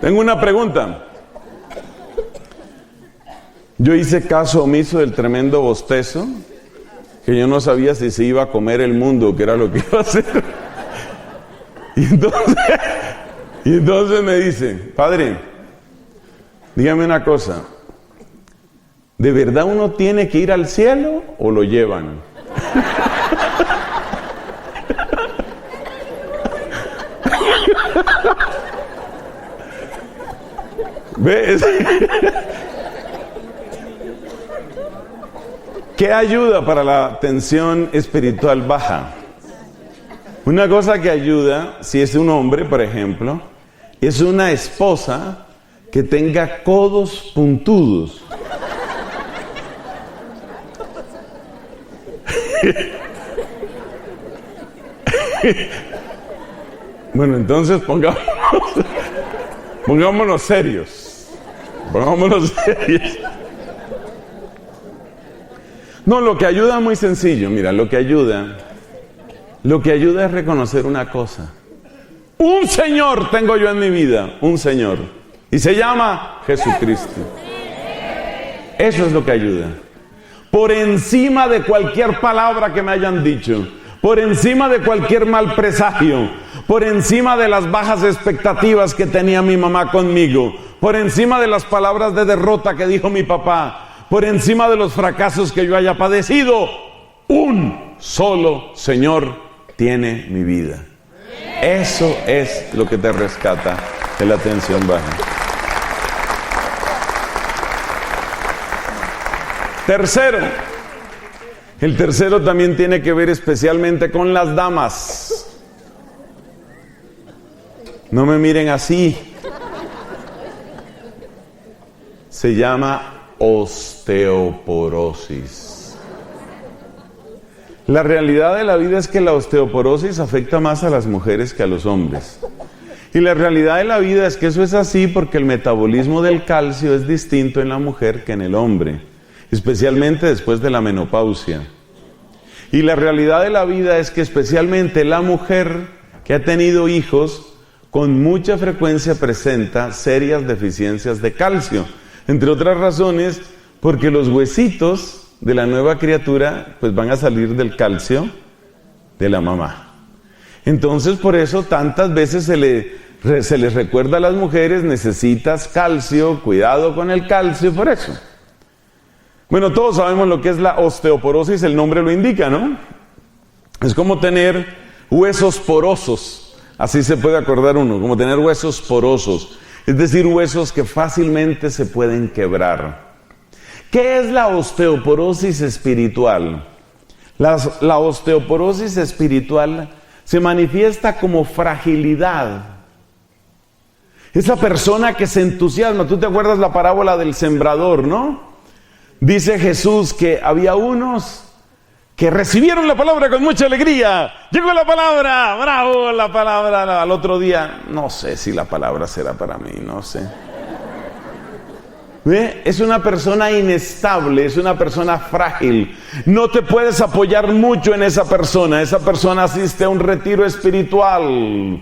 S1: tengo una pregunta. Yo hice caso omiso del tremendo bostezo, que yo no sabía si se iba a comer el mundo o qué era lo que iba a hacer. Y entonces me dice, padre, dígame una cosa, ¿de verdad uno tiene que ir al cielo o lo llevan? ¿Ves? ¿Qué ayuda para la tensión espiritual baja? Una cosa que ayuda, si es un hombre, por ejemplo, es una esposa que tenga codos puntudos. Bueno, entonces pongámonos serios. No, lo que ayuda es muy sencillo. Mira, lo que ayuda es reconocer una cosa. Un Señor tengo yo en mi vida, un Señor. Y se llama Jesucristo. Eso es lo que ayuda. Por encima de cualquier palabra que me hayan dicho, por encima de cualquier mal presagio, por encima de las bajas expectativas que tenía mi mamá conmigo, por encima de las palabras de derrota que dijo mi papá, por encima de los fracasos que yo haya padecido, un solo Señor tiene mi vida. Eso es lo que te rescata de la tensión baja. Tercero, el tercero también tiene que ver especialmente con las damas. No me miren así. Se llama osteoporosis. La realidad de la vida es que la osteoporosis afecta más a las mujeres que a los hombres. Y la realidad de la vida es que eso es así porque el metabolismo del calcio es distinto en la mujer que en el hombre, especialmente después de la menopausia. Y la realidad de la vida es que especialmente la mujer que ha tenido hijos con mucha frecuencia presenta serias deficiencias de calcio, entre otras razones porque los huesitos de la nueva criatura pues van a salir del calcio de la mamá. Entonces por eso tantas veces se les recuerda a las mujeres: necesitas calcio, cuidado con el calcio, por eso. Bueno, todos sabemos lo que es la osteoporosis, el nombre lo indica, ¿no? Es como tener huesos porosos, así se puede acordar uno, como tener huesos porosos, es decir, huesos que fácilmente se pueden quebrar. ¿Qué es la osteoporosis espiritual? La osteoporosis espiritual se manifiesta como fragilidad. Esa persona que se entusiasma, tú te acuerdas la parábola del sembrador, ¿no? Dice Jesús que había unos que recibieron la palabra con mucha alegría. Llegó la palabra, bravo, la palabra. Al otro día, no sé si la palabra será para mí, no sé. ¿Ve? Es una persona inestable, es una persona frágil. No te puedes apoyar mucho en esa persona. Esa persona asiste a un retiro espiritual.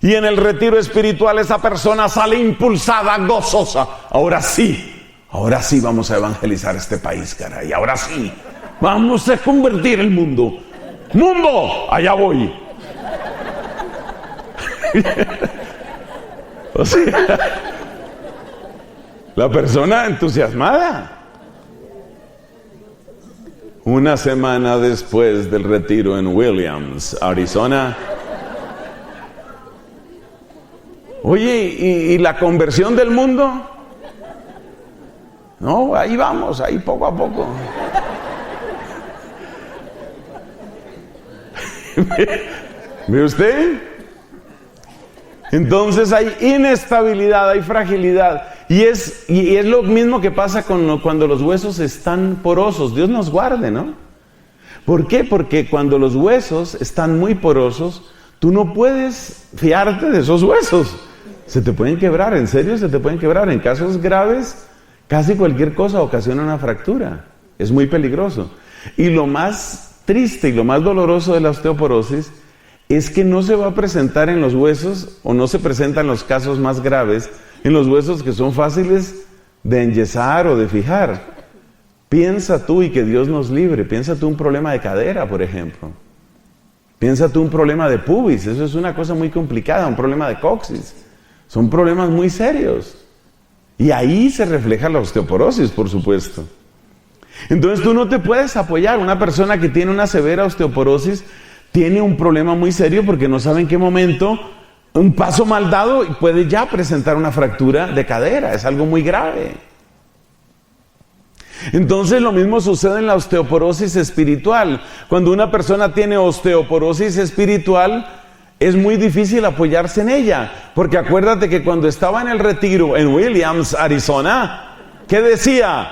S1: Y en el retiro espiritual esa persona sale impulsada, gozosa. Ahora sí vamos a evangelizar este país, caray. Ahora sí, vamos a convertir el mundo. ¡Mundo! Allá voy. O sea, la persona entusiasmada. Una semana después del retiro en Williams, Arizona. Oye, ¿y la conversión del mundo? No, ahí vamos, ahí poco a poco. ¿Ve usted? Entonces hay inestabilidad, hay fragilidad. Y es lo mismo que pasa cuando los huesos están porosos. Dios nos guarde, ¿no? ¿Por qué? Porque cuando los huesos están muy porosos, tú no puedes fiarte de esos huesos. Se te pueden quebrar, en serio se te pueden quebrar. En casos graves, casi cualquier cosa ocasiona una fractura. Es muy peligroso. Y lo más triste y lo más doloroso de la osteoporosis es que no se va a presentar en los huesos, o no se presenta en los casos más graves, en los huesos que son fáciles de enyesar o de fijar. Piensa tú, y que Dios nos libre, piensa tú un problema de cadera, por ejemplo. Piensa tú un problema de pubis, eso es una cosa muy complicada, un problema de coxis. Son problemas muy serios. Y ahí se refleja la osteoporosis, por supuesto. Entonces tú no te puedes apoyar. Una persona que tiene una severa osteoporosis tiene un problema muy serio porque no sabe en qué momento un paso mal dado puede ya presentar una fractura de cadera. Es algo muy grave. Entonces lo mismo sucede en la osteoporosis espiritual. Cuando una persona tiene osteoporosis espiritual, es muy difícil apoyarse en ella, porque acuérdate que cuando estaba en el retiro en Williams, Arizona, ¿qué decía?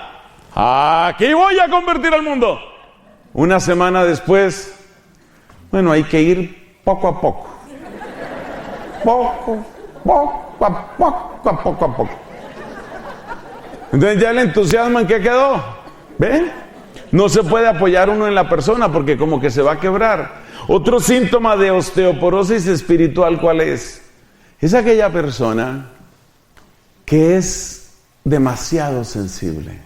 S1: Aquí voy a convertir al mundo. Una semana después, bueno, hay que ir poco a poco. Poco a poco. Entonces ya el entusiasmo, ¿en qué quedó? ¿Ven? No se puede apoyar uno en la persona porque como que se va a quebrar. Otro síntoma de osteoporosis espiritual, ¿cuál es? Es aquella persona que es demasiado sensible.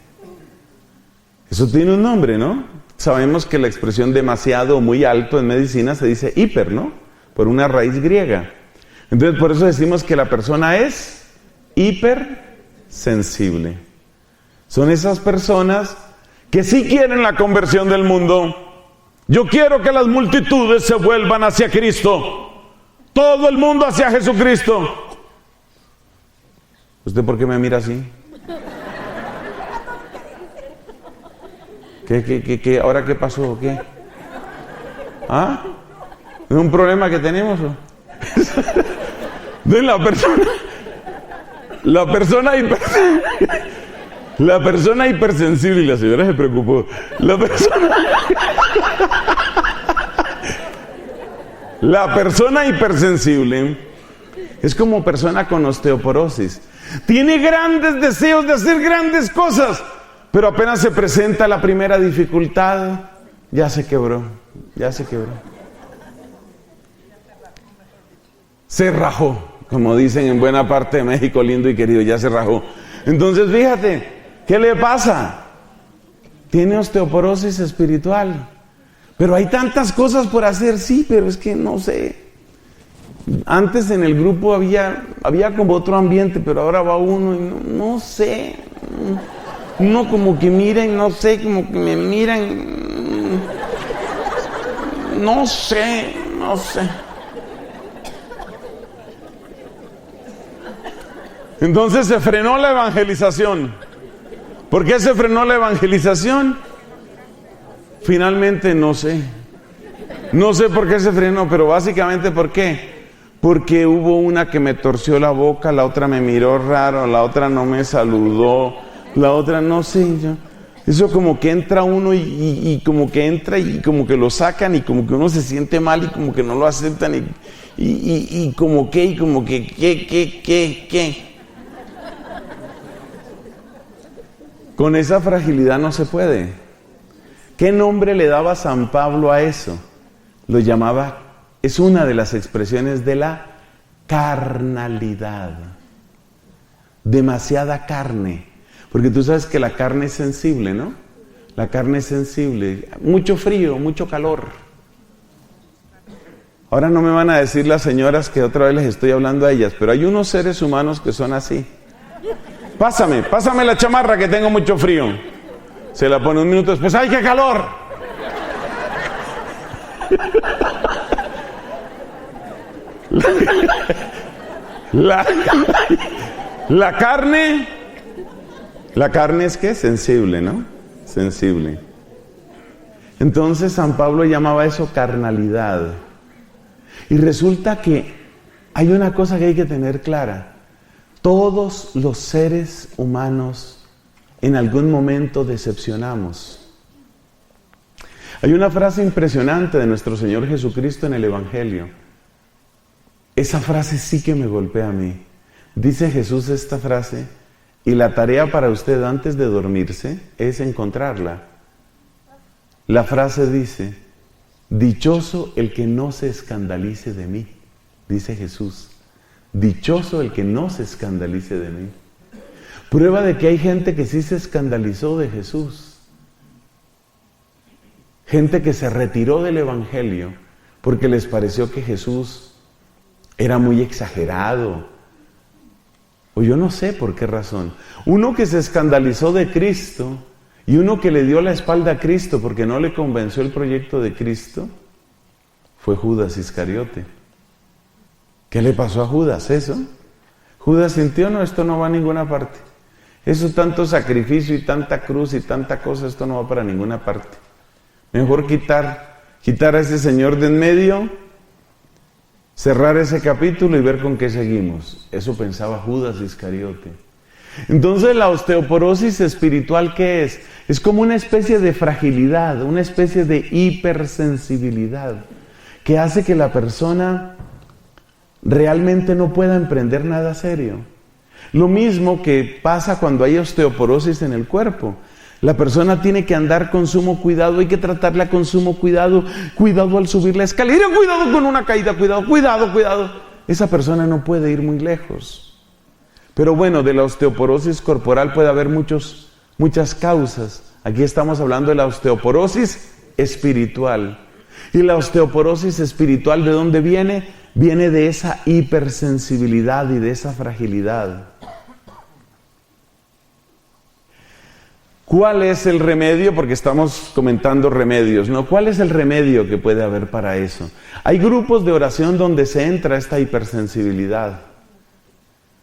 S1: Eso tiene un nombre, ¿no? Sabemos que la expresión demasiado o muy alto en medicina se dice hiper, ¿no? Por una raíz griega. Entonces, por eso decimos que la persona es hipersensible. Son esas personas que sí quieren la conversión del mundo. Yo quiero que las multitudes se vuelvan hacia Cristo. Todo el mundo hacia Jesucristo. ¿Usted por qué me mira así? ¿Qué? ¿Ahora qué pasó? ¿Qué? ¿Ah? ¿Es un problema que tenemos? De la persona hipersensible, y la señora se preocupó. La persona hipersensible es como persona con osteoporosis. Tiene grandes deseos de hacer grandes cosas, pero apenas se presenta la primera dificultad, ya se quebró. Se rajó, como dicen en buena parte de México, lindo y querido, ya se rajó. Entonces, fíjate, ¿qué le pasa? Tiene osteoporosis espiritual. Pero hay tantas cosas por hacer, sí, pero es que no sé. Antes en el grupo había como otro ambiente, pero ahora va uno y no sé. Uno como que mira y no sé, como que me miran. No sé. Entonces se frenó la evangelización. ¿Por qué se frenó la evangelización? Finalmente no sé. No sé por qué se frenó, pero básicamente ¿por qué? Porque hubo una que me torció la boca, la otra me miró raro, la otra no me saludó, la otra no sé. Eso como que entra uno y como que entra y como que lo sacan y como que uno se siente mal y como que no lo aceptan y como que, ¿qué? Con esa fragilidad no se puede. ¿Qué nombre le daba San Pablo a eso? Lo llamaba, es una de las expresiones de la carnalidad. Demasiada carne. Porque tú sabes que la carne es sensible, ¿no? La carne es sensible. Mucho frío, mucho calor. Ahora no me van a decir las señoras que otra vez les estoy hablando a ellas, pero hay unos seres humanos que son así. Pásame la chamarra que tengo mucho frío. Se la pone un minuto después, ¡ay, qué calor! La carne es ¿qué? Sensible, ¿no? Sensible. Entonces San Pablo llamaba eso carnalidad. Y resulta que hay una cosa que hay que tener clara. Todos los seres humanos en algún momento decepcionamos. Hay una frase impresionante de nuestro Señor Jesucristo en el Evangelio. Esa frase sí que me golpea a mí. Dice Jesús esta frase, y la tarea para usted antes de dormirse es encontrarla. La frase dice, dichoso el que no se escandalice de mí, dice Jesús. Dichoso el que no se escandalice de mí. Prueba de que hay gente que sí se escandalizó de Jesús. Gente que se retiró del Evangelio porque les pareció que Jesús era muy exagerado. O yo no sé por qué razón. Uno que se escandalizó de Cristo y uno que le dio la espalda a Cristo porque no le convenció el proyecto de Cristo fue Judas Iscariote. ¿Qué le pasó a Judas? ¿Eso? Judas sintió, no, esto no va a ninguna parte. Eso tanto sacrificio y tanta cruz y tanta cosa, esto no va para ninguna parte. Mejor quitar a ese señor de en medio, cerrar ese capítulo y ver con qué seguimos. Eso pensaba Judas Iscariote. Entonces la osteoporosis espiritual, ¿qué es? Es como una especie de fragilidad, una especie de hipersensibilidad que hace que la persona realmente no pueda emprender nada serio. Lo mismo que pasa cuando hay osteoporosis en el cuerpo. La persona tiene que andar con sumo cuidado, hay que tratarla con sumo cuidado, cuidado al subir la escalera, cuidado con una caída, cuidado. Esa persona no puede ir muy lejos. Pero bueno, de la osteoporosis corporal puede haber muchas causas. Aquí estamos hablando de la osteoporosis espiritual. Y la osteoporosis espiritual, ¿de dónde viene? Viene de esa hipersensibilidad y de esa fragilidad. ¿Cuál es el remedio? Porque estamos comentando remedios, ¿no? ¿Cuál es el remedio que puede haber para eso? Hay grupos de oración donde se entra esta hipersensibilidad.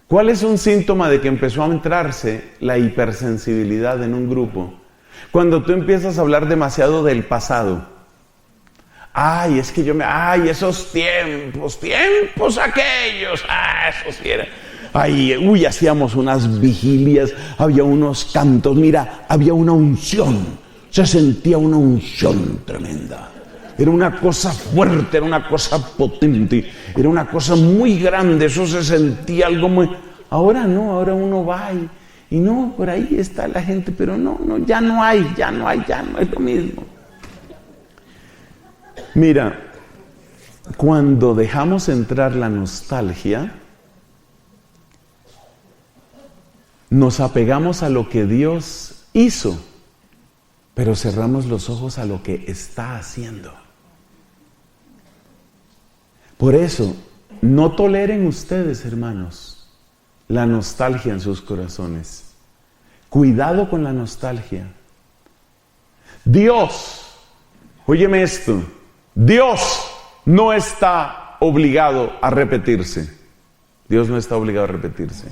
S1: ¿Cuál es un síntoma de que empezó a entrarse la hipersensibilidad en un grupo? Cuando tú empiezas a hablar demasiado del pasado. Ay, es que esos tiempos aquellos, esos sí eran. Ay, hacíamos unas vigilias, había unos cantos, mira, había una unción, se sentía una unción tremenda. Era una cosa fuerte, era una cosa potente, era una cosa muy grande, eso se sentía algo muy... Ahora no, ahora uno va y no, por ahí está la gente, pero no, ya no es lo mismo. Mira, cuando dejamos entrar la nostalgia, nos apegamos a lo que Dios hizo, pero cerramos los ojos a lo que está haciendo. Por eso, no toleren ustedes, hermanos, la nostalgia en sus corazones. Cuidado con la nostalgia. Dios, óyeme esto, Dios no está obligado a repetirse. Dios no está obligado a repetirse.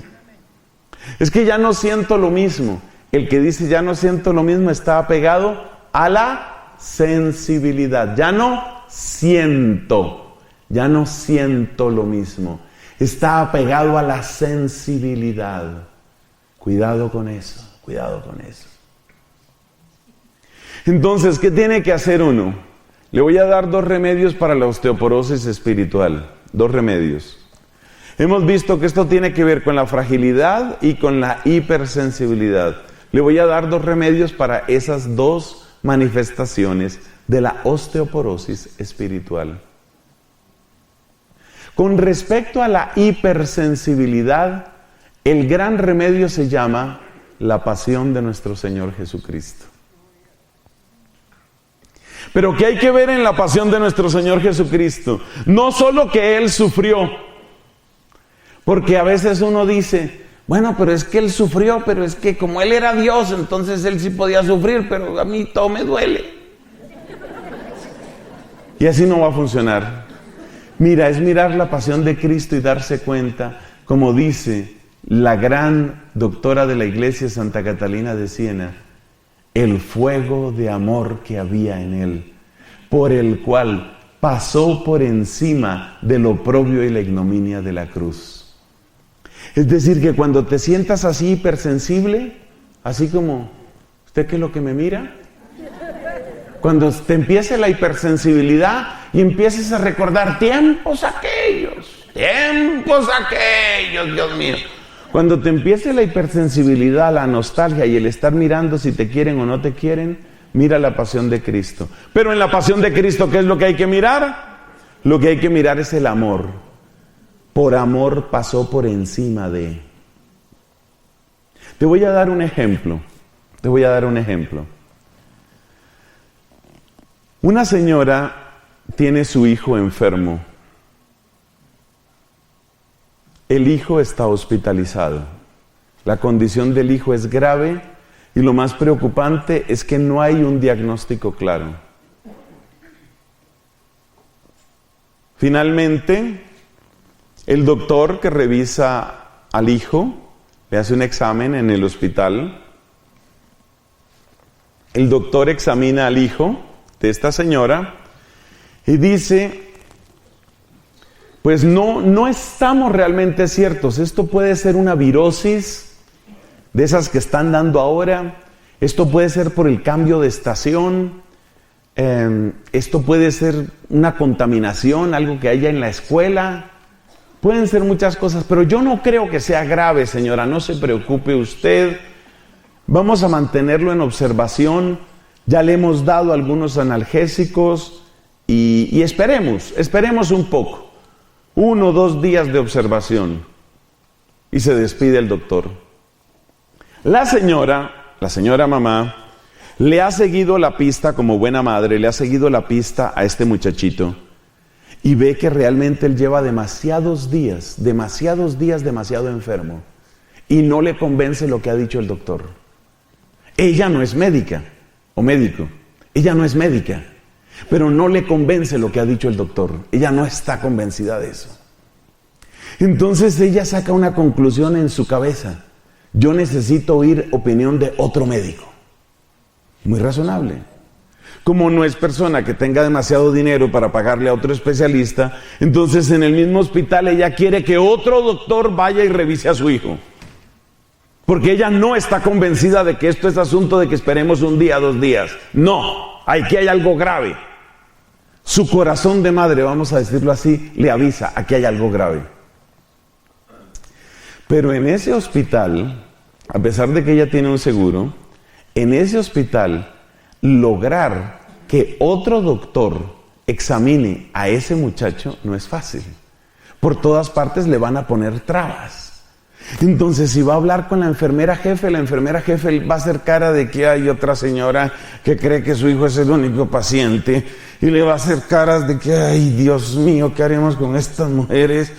S1: Es que ya no siento lo mismo. El que dice ya no siento lo mismo está apegado a la sensibilidad. Ya no siento lo mismo. Está apegado a la sensibilidad. Cuidado con eso. Entonces, ¿qué tiene que hacer uno? Le voy a dar 2 remedios para la osteoporosis espiritual. 2 remedios. Hemos visto que esto tiene que ver con la fragilidad y con la hipersensibilidad. Le voy a dar 2 remedios para esas 2 manifestaciones de la osteoporosis espiritual. Con respecto a la hipersensibilidad, el gran remedio se llama la pasión de nuestro Señor Jesucristo. Pero ¿qué hay que ver en la pasión de nuestro Señor Jesucristo? No solo que Él sufrió, porque a veces uno dice, bueno, pero es que Él sufrió, pero es que como Él era Dios, entonces Él sí podía sufrir, pero a mí todo me duele. Y así no va a funcionar. Mira, es mirar la pasión de Cristo y darse cuenta, como dice la gran doctora de la iglesia Santa Catalina de Siena, el fuego de amor que había en Él, por el cual pasó por encima del oprobio y la ignominia de la cruz. Es decir, que cuando te sientas así hipersensible, así como, ¿usted qué es lo que me mira? Cuando te empiece la hipersensibilidad y empieces a recordar tiempos aquellos, Dios mío. Cuando te empiece la hipersensibilidad, la nostalgia y el estar mirando si te quieren o no te quieren, mira la pasión de Cristo. Pero en la pasión de Cristo, ¿qué es lo que hay que mirar? Lo que hay que mirar es el amor. Por amor pasó por encima de. Te voy a dar un ejemplo. Una señora tiene su hijo enfermo. El hijo está hospitalizado. La condición del hijo es grave y lo más preocupante es que no hay un diagnóstico claro. Finalmente, el doctor que revisa al hijo le hace un examen en el hospital. El doctor examina al hijo de esta señora y dice, pues no estamos realmente ciertos. Esto puede ser una virosis de esas que están dando ahora. Esto puede ser por el cambio de estación. Esto puede ser una contaminación, algo que haya en la escuela. Pueden ser muchas cosas, pero yo no creo que sea grave, señora. No se preocupe usted. Vamos a mantenerlo en observación. Ya le hemos dado algunos analgésicos y esperemos un poco. 1 o 2 días de observación. Y se despide el doctor. La señora mamá, le ha seguido la pista como buena madre, le ha seguido la pista a este muchachito. Y ve que realmente él lleva demasiados días demasiado enfermo. Y no le convence lo que ha dicho el doctor. Ella no es médica o médico. Ella no es médica. Pero no le convence lo que ha dicho el doctor. Ella no está convencida de eso. Entonces ella saca una conclusión en su cabeza. Yo necesito oír opinión de otro médico. Muy razonable. Como no es persona que tenga demasiado dinero para pagarle a otro especialista, entonces en el mismo hospital ella quiere que otro doctor vaya y revise a su hijo. Porque ella no está convencida de que esto es asunto de que esperemos 1 día, 2 días. No, aquí hay algo grave. Su corazón de madre, vamos a decirlo así, le avisa, aquí hay algo grave. Pero en ese hospital, a pesar de que ella tiene un seguro, en ese hospital, lograr que otro doctor examine a ese muchacho no es fácil. Por todas partes le van a poner trabas. Entonces, si va a hablar con la enfermera jefe va a hacer cara de que hay otra señora que cree que su hijo es el único paciente y le va a hacer caras de que, ay, Dios mío, ¿qué haremos con estas mujeres?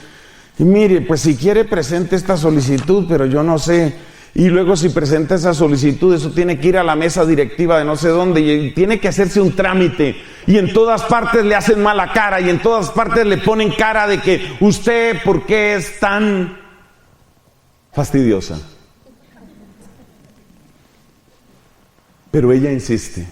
S1: Y mire, pues si quiere presente esta solicitud, pero yo no sé. Y luego si presenta esa solicitud, eso tiene que ir a la mesa directiva de no sé dónde y tiene que hacerse un trámite. Y en todas partes le hacen mala cara y en todas partes le ponen cara de que usted, ¿por qué es tan fastidiosa? Pero ella insiste.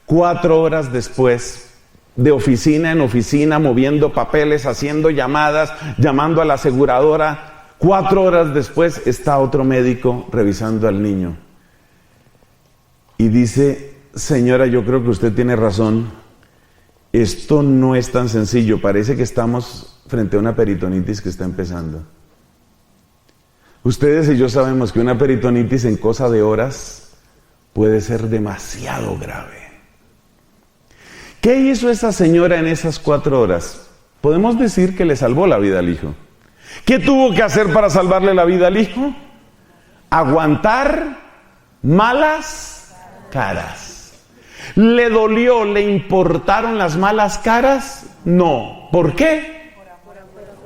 S1: 4 horas después, de oficina en oficina, moviendo papeles, haciendo llamadas, llamando a la aseguradora. 4 horas después está otro médico revisando al niño. Y dice, señora, yo creo que usted tiene razón. Esto no es tan sencillo. Parece que estamos frente a una peritonitis que está empezando. Ustedes y yo sabemos que una peritonitis en cosa de horas puede ser demasiado grave. ¿Qué hizo esa señora en esas 4 horas? Podemos decir que le salvó la vida al hijo. ¿Qué tuvo que hacer para salvarle la vida al hijo? Aguantar malas caras. ¿Le dolió, le importaron las malas caras? No. ¿Por qué?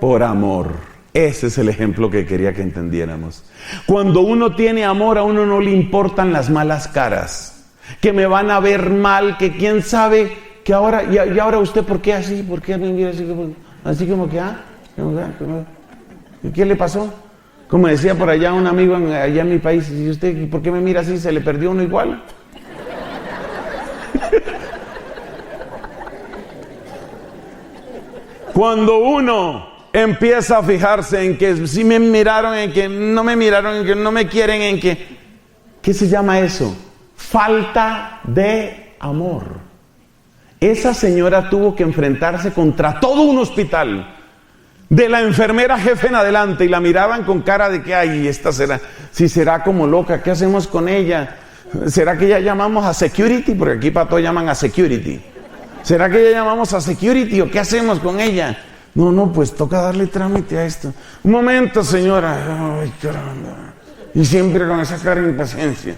S1: Por amor. Ese es el ejemplo que quería que entendiéramos. Cuando uno tiene amor, a uno no le importan las malas caras. Que me van a ver mal, que quién sabe, que ahora, y ahora usted, ¿por qué así? ¿Por qué me mira así como que, ¿qué le pasó? Como decía por allá un amigo allá en mi país, ¿y usted por qué me mira así? ¿Se le perdió uno igual? Cuando uno empieza a fijarse en que si me miraron, en que no me miraron, en que no me quieren, en que... ¿Qué se llama eso? Falta de amor. Esa señora tuvo que enfrentarse contra todo un hospital. De la enfermera jefe en adelante, y la miraban con cara de que, ay, esta será como loca, ¿qué hacemos con ella? ¿Será que ya llamamos a security? Porque aquí para todo llaman a security. ¿Será que ya llamamos a security o qué hacemos con ella? No, pues toca darle trámite a esto. Un momento, señora. Ay, caramba. Y siempre con esa cara de impaciencia.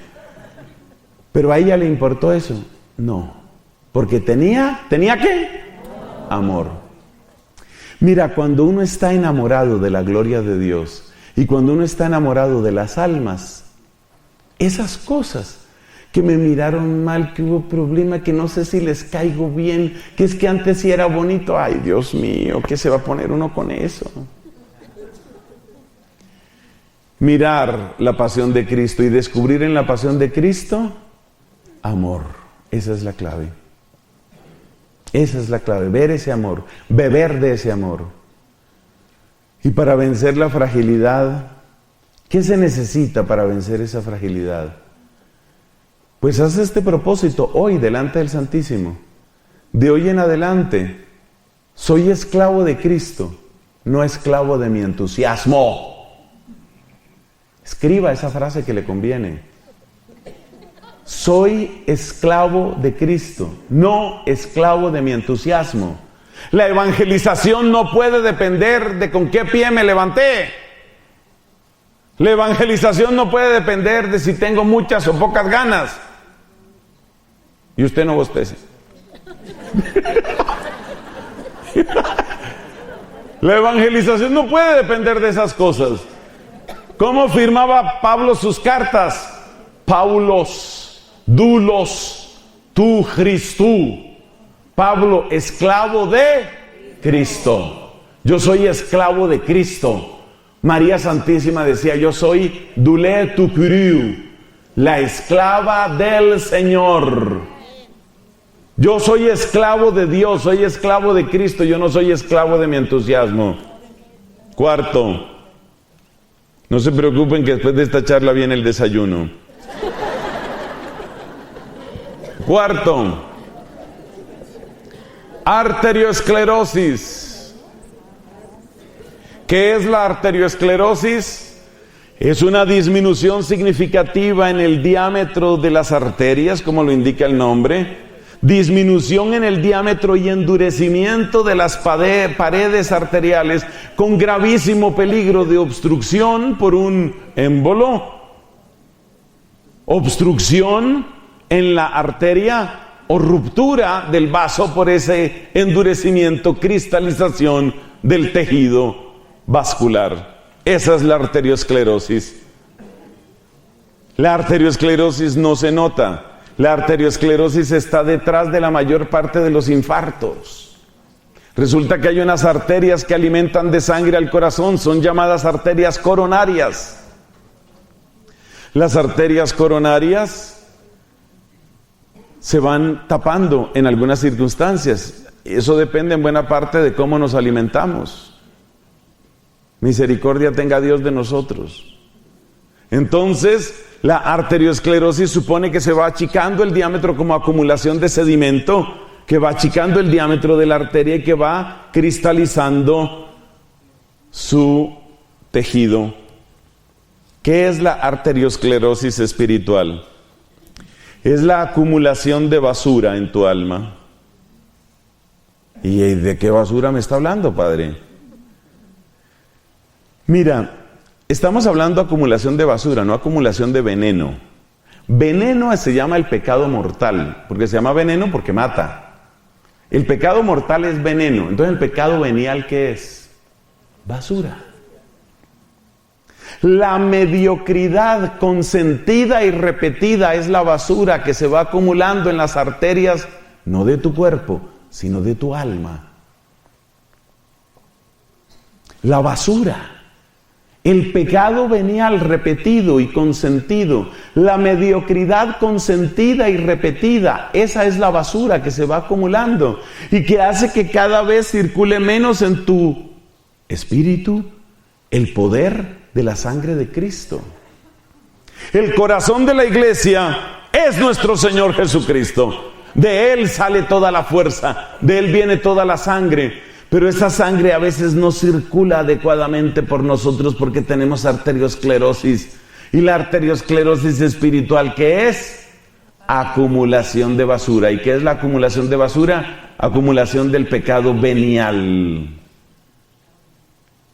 S1: ¿Pero a ella le importó eso? No. Porque tenía ¿qué? Amor. Mira, cuando uno está enamorado de la gloria de Dios y cuando uno está enamorado de las almas, esas cosas que me miraron mal, que hubo problema, que no sé si les caigo bien, que es que antes sí era bonito, ay Dios mío, ¿qué se va a poner uno con eso? Mirar la pasión de Cristo y descubrir en la pasión de Cristo amor, esa es la clave. Esa es la clave, ver ese amor, beber de ese amor. Y para vencer la fragilidad, ¿qué se necesita para vencer esa fragilidad? Pues haz este propósito hoy delante del Santísimo. De hoy en adelante, soy esclavo de Cristo, no esclavo de mi entusiasmo. Escriba esa frase que le conviene. Soy esclavo de Cristo, no esclavo de mi entusiasmo. La evangelización no puede depender de con qué pie me levanté. La evangelización no puede depender de si tengo muchas o pocas ganas. Y usted no bostece. La evangelización no puede depender de esas cosas. ¿Cómo firmaba Pablo sus cartas? Paulos, dulos, tu Christu. Pablo, esclavo de Cristo. Yo soy esclavo de Cristo. María Santísima decía, yo soy dulé tu Christu, la esclava del Señor. Yo soy esclavo de Dios, soy esclavo de Cristo, yo no soy esclavo de mi entusiasmo. Cuarto, no se preocupen que después de esta charla viene el desayuno. Cuarto, arteriosclerosis. ¿Qué es la arteriosclerosis? Es una disminución significativa en el diámetro de las arterias, como lo indica el nombre. Disminución en el diámetro y endurecimiento de las paredes arteriales, con gravísimo peligro de obstrucción por un émbolo, obstrucción en la arteria o ruptura del vaso por ese endurecimiento, cristalización del tejido vascular. Esa es la arteriosclerosis. La arteriosclerosis no se nota. La arteriosclerosis está detrás de la mayor parte de los infartos. Resulta que hay unas arterias que alimentan de sangre al corazón, son llamadas arterias coronarias. Las arterias coronarias se van tapando en algunas circunstancias. Eso depende en buena parte de cómo nos alimentamos. Misericordia tenga Dios de nosotros. Entonces, la arteriosclerosis supone que se va achicando el diámetro como acumulación de sedimento, que va achicando el diámetro de la arteria y que va cristalizando su tejido. ¿Qué es la arteriosclerosis espiritual? Es la acumulación de basura en tu alma. ¿Y de qué basura me está hablando, Padre? Mira, estamos hablando de acumulación de basura, no acumulación de veneno. Veneno se llama el pecado mortal, porque se llama veneno porque mata. El pecado mortal es veneno. Entonces, ¿el pecado venial qué es? Basura. La mediocridad consentida y repetida es la basura que se va acumulando en las arterias, no de tu cuerpo, sino de tu alma. La basura. El pecado venial repetido y consentido, la mediocridad consentida y repetida, esa es la basura que se va acumulando y que hace que cada vez circule menos en tu espíritu el poder de la sangre de Cristo. El corazón de la iglesia es nuestro Señor Jesucristo. De Él sale toda la fuerza, de Él viene toda la sangre. Pero esa sangre a veces no circula adecuadamente por nosotros porque tenemos arteriosclerosis. Y la arteriosclerosis espiritual, ¿qué es? Acumulación de basura. ¿Y qué es la acumulación de basura? Acumulación del pecado venial.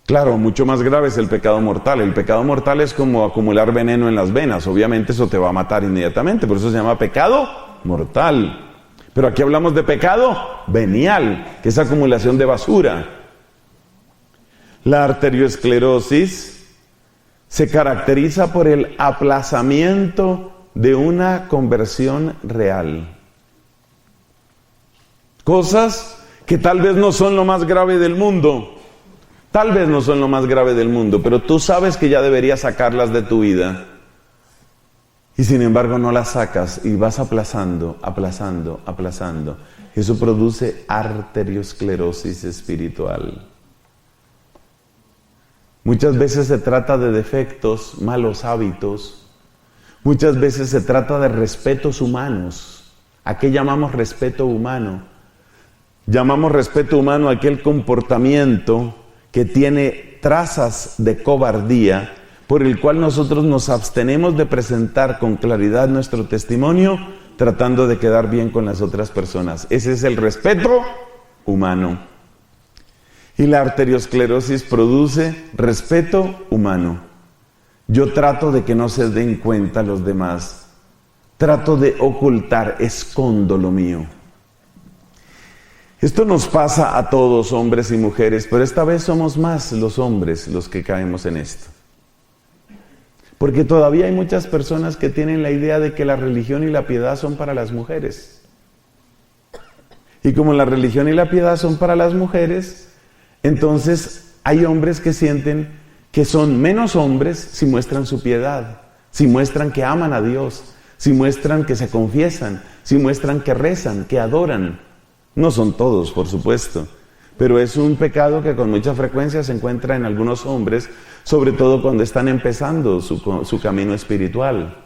S1: Claro, mucho más grave es el pecado mortal. El pecado mortal es como acumular veneno en las venas. Obviamente eso te va a matar inmediatamente. Por eso se llama pecado mortal. Pero aquí hablamos de pecado venial, que es acumulación de basura. La arteriosclerosis se caracteriza por el aplazamiento de una conversión real. Cosas que tal vez no son lo más grave del mundo. Tal vez no son lo más grave del mundo, pero tú sabes que ya deberías sacarlas de tu vida. Y sin embargo no las sacas y vas aplazando. Eso produce arteriosclerosis espiritual. Muchas veces se trata de defectos, malos hábitos. Muchas veces se trata de respetos humanos. ¿A qué llamamos respeto humano? Llamamos respeto humano a aquel comportamiento que tiene trazas de cobardía, por el cual nosotros nos abstenemos de presentar con claridad nuestro testimonio, tratando de quedar bien con las otras personas. Ese es el respeto humano. Y la arteriosclerosis produce respeto humano. Yo trato de que no se den cuenta los demás. Trato de ocultar, escondo lo mío. Esto nos pasa a todos, hombres y mujeres, pero esta vez somos más los hombres los que caemos en esto. Porque todavía hay muchas personas que tienen la idea de que la religión y la piedad son para las mujeres. Y como la religión y la piedad son para las mujeres, entonces hay hombres que sienten que son menos hombres si muestran su piedad, si muestran que aman a Dios, si muestran que se confiesan, si muestran que rezan, que adoran. No son todos, por supuesto, pero es un pecado que con mucha frecuencia se encuentra en algunos hombres, sobre todo cuando están empezando su camino espiritual.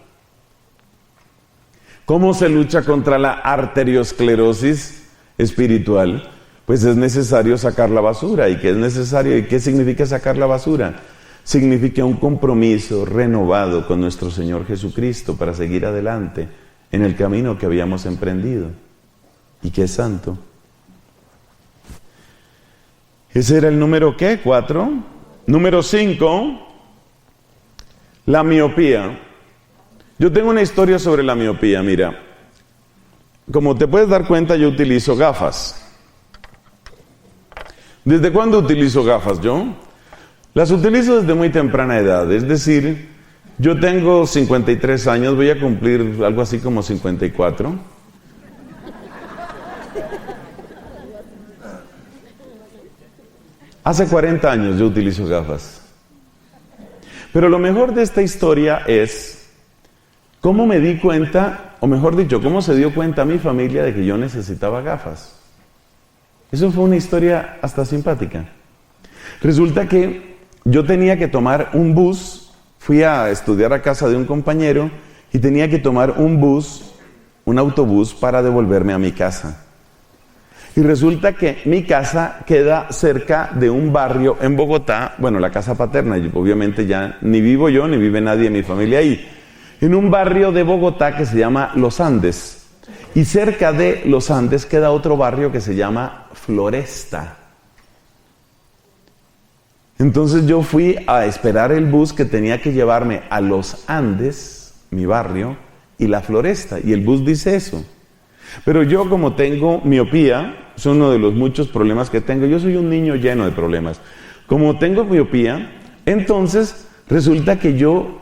S1: ¿Cómo se lucha contra la arteriosclerosis espiritual? Pues es necesario sacar la basura. ¿Y qué es necesario? ¿Y qué significa sacar la basura? Significa un compromiso renovado con nuestro Señor Jesucristo para seguir adelante en el camino que habíamos emprendido y que es santo. Ese era el número ¿qué? 4. Número 5, la miopía. Yo tengo una historia sobre la miopía, mira. Como te puedes dar cuenta, yo utilizo gafas. ¿Desde cuándo utilizo gafas yo? Las utilizo desde muy temprana edad, es decir, yo tengo 53 años, voy a cumplir algo así como 54. Hace 40 años yo utilizo gafas. Pero lo mejor de esta historia es cómo me di cuenta, o mejor dicho, cómo se dio cuenta mi familia de que yo necesitaba gafas. Eso fue una historia hasta simpática. Resulta que yo tenía que tomar un bus, fui a estudiar a casa de un compañero y tenía que tomar un autobús para devolverme a mi casa. Y resulta que mi casa queda cerca de un barrio en Bogotá, bueno, la casa paterna, y obviamente ya ni vivo yo, ni vive nadie de mi familia ahí, en un barrio de Bogotá que se llama Los Andes. Y cerca de Los Andes queda otro barrio que se llama Floresta. Entonces yo fui a esperar el bus que tenía que llevarme a Los Andes, mi barrio, y la Floresta, y el bus dice eso. Pero yo, como tengo miopía, es uno de los muchos problemas que tengo, yo soy un niño lleno de problemas. Como tengo miopía, entonces resulta que yo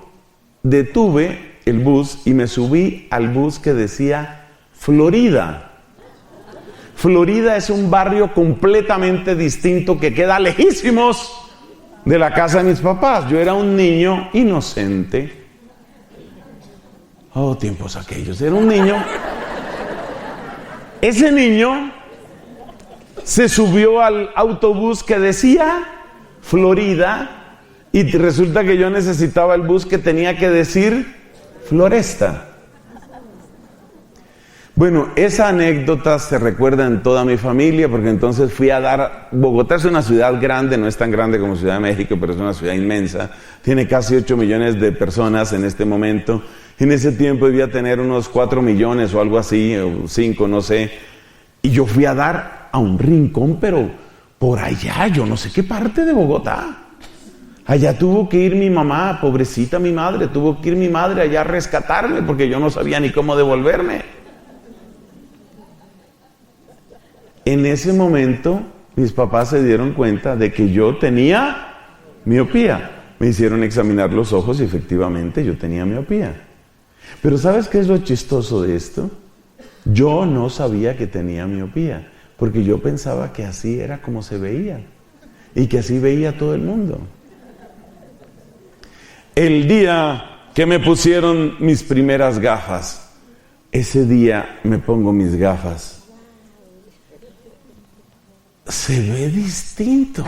S1: detuve el bus y me subí al bus que decía Florida. Florida es un barrio completamente distinto que queda lejísimos de la casa de mis papás. Yo era un niño inocente. Oh, tiempos aquellos, era un niño. Ese niño se subió al autobús que decía Florida y resulta que yo necesitaba el bus que tenía que decir Floresta. Bueno, esa anécdota se recuerda en toda mi familia porque entonces fui a dar... Bogotá es una ciudad grande, no es tan grande como Ciudad de México, pero es una ciudad inmensa. Tiene casi 8 millones de personas en este momento. En ese tiempo debía tener unos 4 millones o algo así, o 5, no sé. Y yo fui a dar a un rincón, pero por allá, yo no sé qué parte de Bogotá. Allá tuvo que ir mi mamá, pobrecita mi madre, tuvo que ir mi madre allá a rescatarme porque yo no sabía ni cómo devolverme. En ese momento, mis papás se dieron cuenta de que yo tenía miopía. Me hicieron examinar los ojos y efectivamente yo tenía miopía. Pero ¿sabes qué es lo chistoso de esto? Yo no sabía que tenía miopía, porque yo pensaba que así era como se veía y que así veía todo el mundo. El día que me pusieron mis primeras gafas, ese día me pongo mis gafas. Se ve distinto.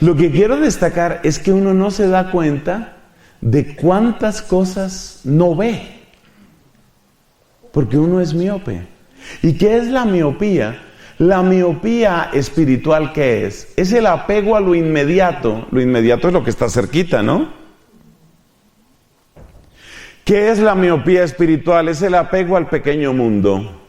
S1: Lo que quiero destacar es que uno no se da cuenta de cuántas cosas no ve, porque uno es miope. ¿Y qué es la miopía? La miopía espiritual, ¿qué es? Es el apego a lo inmediato. Lo inmediato es lo que está cerquita, ¿no? ¿Qué es la miopía espiritual? Es el apego al pequeño mundo.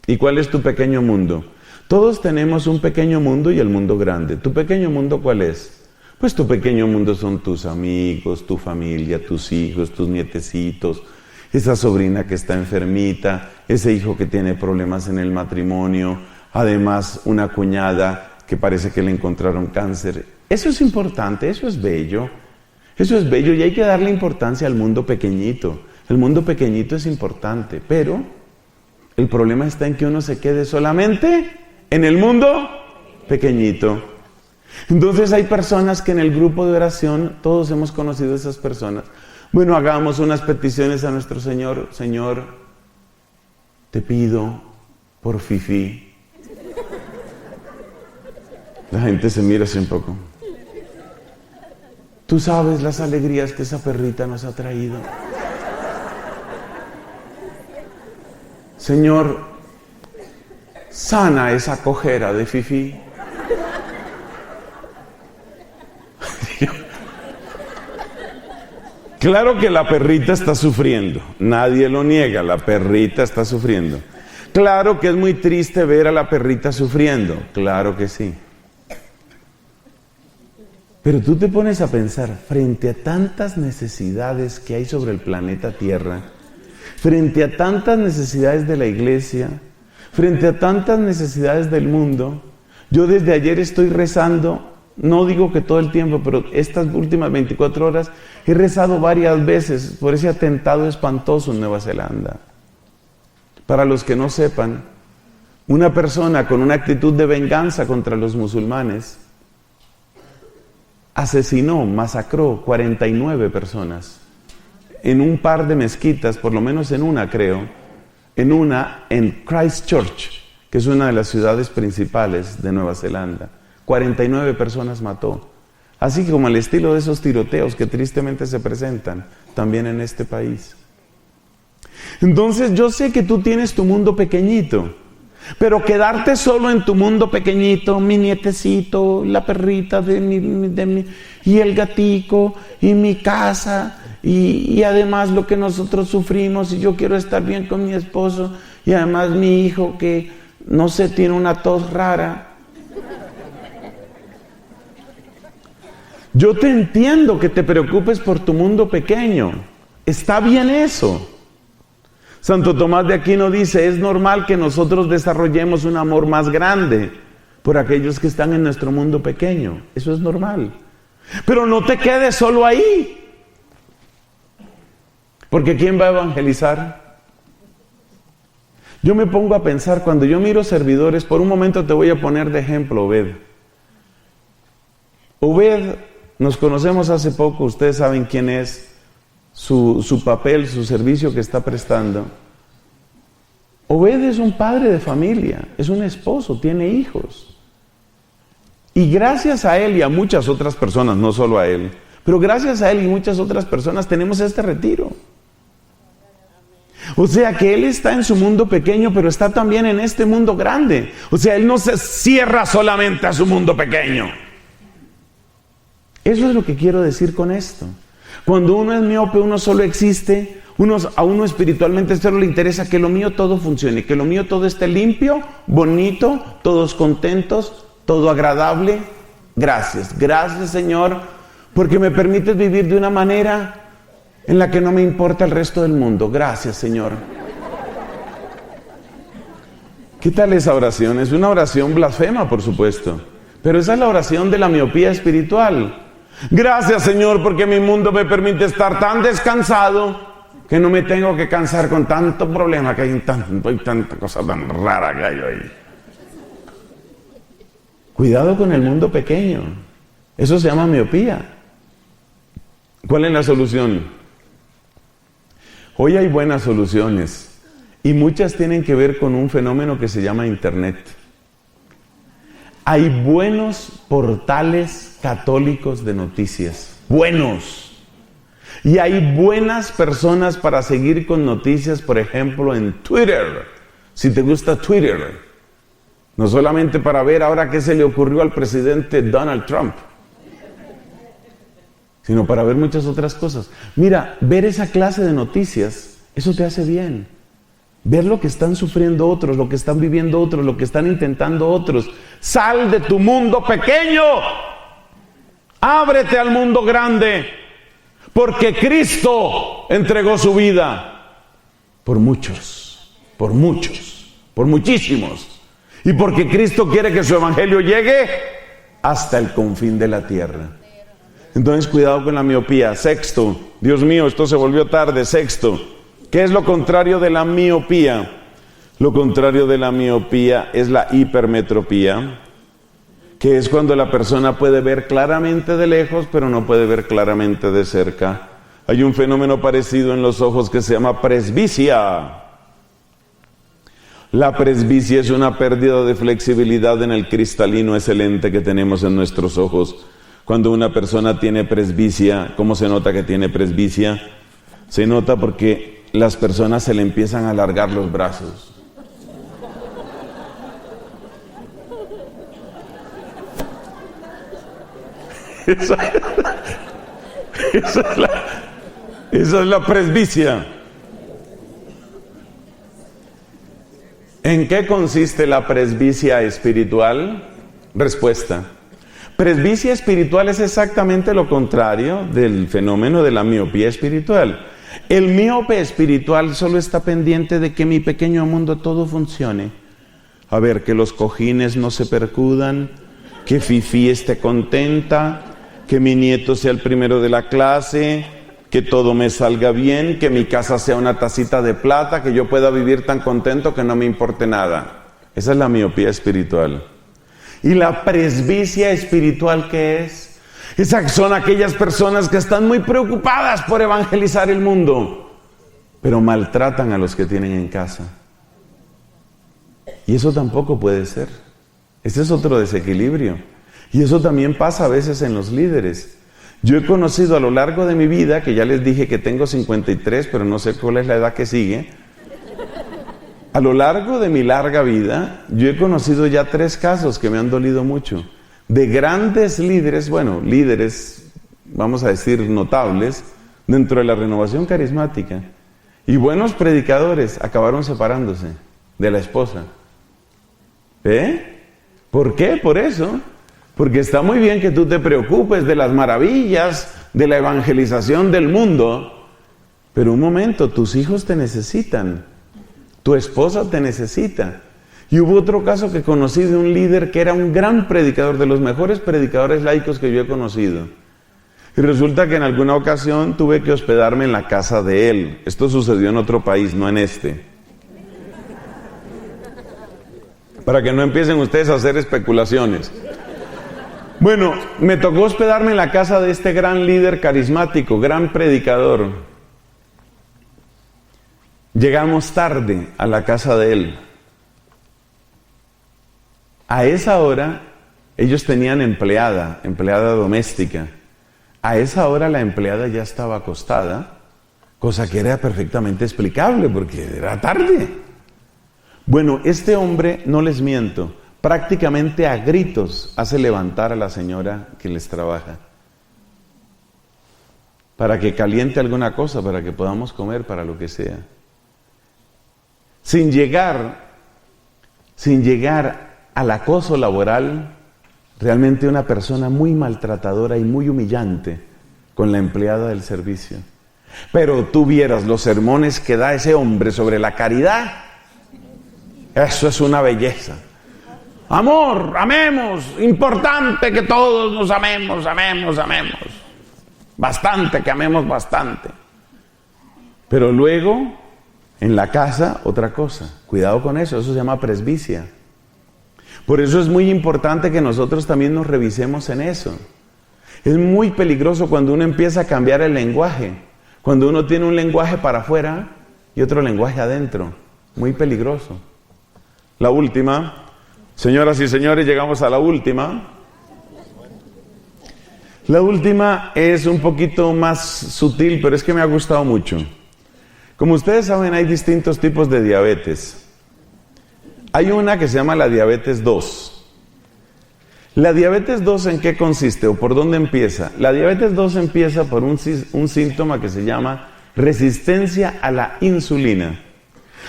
S1: ¿Y cuál es tu pequeño mundo? Todos tenemos un pequeño mundo y el mundo grande. ¿Tu pequeño mundo cuál es? Pues tu pequeño mundo son tus amigos, tu familia, tus hijos, tus nietecitos, esa sobrina que está enfermita, ese hijo que tiene problemas en el matrimonio, además una cuñada que parece que le encontraron cáncer. Eso es importante, eso es bello y hay que darle importancia al mundo pequeñito. El mundo pequeñito es importante, pero el problema está en que uno se quede solamente en el mundo pequeñito. Entonces hay personas que en el grupo de oración, todos hemos conocido a esas personas. Bueno, hagamos unas peticiones a nuestro Señor. Señor, te pido por Fifi. La gente se mira así un poco. Tú sabes las alegrías que esa perrita nos ha traído. Señor, sana esa cojera de Fifi. Claro que la perrita está sufriendo, nadie lo niega, la perrita está sufriendo. Claro que es muy triste ver a la perrita sufriendo, claro que sí. Pero tú te pones a pensar, frente a tantas necesidades que hay sobre el planeta Tierra, frente a tantas necesidades de la iglesia, frente a tantas necesidades del mundo, yo desde ayer estoy rezando. No digo que todo el tiempo, pero estas últimas 24 horas he rezado varias veces por ese atentado espantoso en Nueva Zelanda. Para los que no sepan, una persona con una actitud de venganza contra los musulmanes asesinó, masacró 49 personas en un par de mezquitas, por lo menos en una creo, en Christchurch, que es una de las ciudades principales de Nueva Zelanda. 49 personas mató. Así como el estilo de esos tiroteos que tristemente se presentan también en este país. Entonces yo sé que tú tienes tu mundo pequeñito, pero quedarte solo en tu mundo pequeñito, mi nietecito, la perrita de mi y el gatico, y mi casa, y además lo que nosotros sufrimos, y yo quiero estar bien con mi esposo, y además mi hijo que, no sé, tiene una tos rara. Yo te entiendo que te preocupes por tu mundo pequeño. Está bien eso. Santo Tomás de Aquino dice, es normal que nosotros desarrollemos un amor más grande por aquellos que están en nuestro mundo pequeño. Eso es normal. Pero no te quedes solo ahí. Porque ¿quién va a evangelizar? Yo me pongo a pensar, cuando yo miro servidores, por un momento te voy a poner de ejemplo, Obed. Obed, nos conocemos hace poco, ustedes saben quién es, su papel, su servicio que está prestando. Obed es un padre de familia, es un esposo, tiene hijos. Y gracias a él y a muchas otras personas, no solo a él, pero gracias a él y muchas otras personas tenemos este retiro. O sea que él está en su mundo pequeño, pero está también en este mundo grande. O sea, él no se cierra solamente a su mundo pequeño. Eso es lo que quiero decir con esto. Cuando uno es miope, uno solo existe, a uno espiritualmente solo le interesa que lo mío todo funcione, que lo mío todo esté limpio, bonito, todos contentos, todo agradable. Gracias, gracias Señor, porque me permites vivir de una manera en la que no me importa el resto del mundo. Gracias Señor. ¿Qué tal esa oración? Es una oración blasfema, por supuesto, pero esa es la oración de la miopía espiritual. Gracias Señor porque mi mundo me permite estar tan descansado que no me tengo que cansar con tanto problema que hay tanta cosa tan rara que hay ahí. Cuidado con el mundo pequeño. Eso se llama miopía. ¿Cuál es la solución? Hoy hay buenas soluciones y muchas tienen que ver con un fenómeno que se llama Internet. Hay buenos portales católicos de noticias, buenos. Y hay buenas personas para seguir con noticias, por ejemplo, en Twitter, si te gusta Twitter. No solamente para ver ahora qué se le ocurrió al presidente Donald Trump, sino para ver muchas otras cosas. Mira, ver esa clase de noticias, eso te hace bien. Ver lo que están sufriendo otros, lo que están viviendo otros, lo que están intentando otros. Sal de tu mundo pequeño. Ábrete al mundo grande. Porque Cristo entregó su vida por muchos, por muchísimos. Y porque Cristo quiere que su evangelio llegue hasta el confín de la tierra. Entonces, cuidado con la miopía. Sexto, Dios mío, esto se volvió tarde. Sexto, ¿qué es lo contrario de la miopía? Lo contrario de la miopía es la hipermetropía, que es cuando la persona puede ver claramente de lejos, pero no puede ver claramente de cerca. Hay un fenómeno parecido en los ojos que se llama presbicia. La presbicia es una pérdida de flexibilidad en el cristalino excelente que tenemos en nuestros ojos. Cuando una persona tiene presbicia, ¿cómo se nota que tiene presbicia? Se nota porque las personas se le empiezan a alargar los brazos. Esa es la presbicia. ¿En qué consiste la presbicia espiritual? Respuesta. Presbicia espiritual es exactamente lo contrario del fenómeno de la miopía espiritual. El miope espiritual solo está pendiente de que mi pequeño mundo todo funcione. A ver, que los cojines no se percudan, que Fifi esté contenta, que mi nieto sea el primero de la clase, que todo me salga bien, que mi casa sea una tacita de plata, que yo pueda vivir tan contento que no me importe nada. Esa es la miopía espiritual. ¿Y la presbicia espiritual qué es? Esas son aquellas personas que están muy preocupadas por evangelizar el mundo, pero maltratan a los que tienen en casa. Y eso tampoco puede ser. Ese es otro desequilibrio. Y eso también pasa a veces en los líderes. Yo he conocido a lo largo de mi vida, que ya les dije que tengo 53, pero no sé cuál es la edad que sigue. A lo largo de mi larga vida, yo he conocido ya 3 casos que me han dolido mucho. De grandes líderes, bueno, líderes, vamos a decir, notables, dentro de la renovación carismática. Y buenos predicadores acabaron separándose de la esposa. ¿Por qué? Por eso. Porque está muy bien que tú te preocupes de las maravillas de la evangelización del mundo, pero un momento, tus hijos te necesitan, tu esposa te necesita. Y hubo otro caso que conocí de un líder que era un gran predicador, de los mejores predicadores laicos que yo he conocido. Y resulta que en alguna ocasión tuve que hospedarme en la casa de él. Esto sucedió en otro país, no en este. Para que no empiecen ustedes a hacer especulaciones. Bueno, me tocó hospedarme en la casa de este gran líder carismático, gran predicador. Llegamos tarde a la casa de él. A esa hora, ellos tenían empleada doméstica. A esa hora la empleada ya estaba acostada, cosa que era perfectamente explicable porque era tarde. Bueno, este hombre, no les miento, prácticamente a gritos hace levantar a la señora que les trabaja para que caliente alguna cosa, para que podamos comer, para lo que sea. Sin llegar al acoso laboral, realmente una persona muy maltratadora y muy humillante con la empleada del servicio. Pero tú vieras los sermones que da ese hombre sobre la caridad, eso es una belleza. Amor, amemos, importante que todos nos amemos. Bastante, que amemos bastante. Pero luego, en la casa, otra cosa. Cuidado con eso, eso se llama presbicia. Por eso es muy importante que nosotros también nos revisemos en eso. Es muy peligroso cuando uno empieza a cambiar el lenguaje. Cuando uno tiene un lenguaje para afuera y otro lenguaje adentro. Muy peligroso. La última. Señoras y señores, llegamos a la última. La última es un poquito más sutil, pero es que me ha gustado mucho. Como ustedes saben, hay distintos tipos de diabetes. Hay una que se llama la diabetes 2. ¿La diabetes 2 en qué consiste o por dónde empieza? La diabetes 2 empieza por un síntoma que se llama resistencia a la insulina.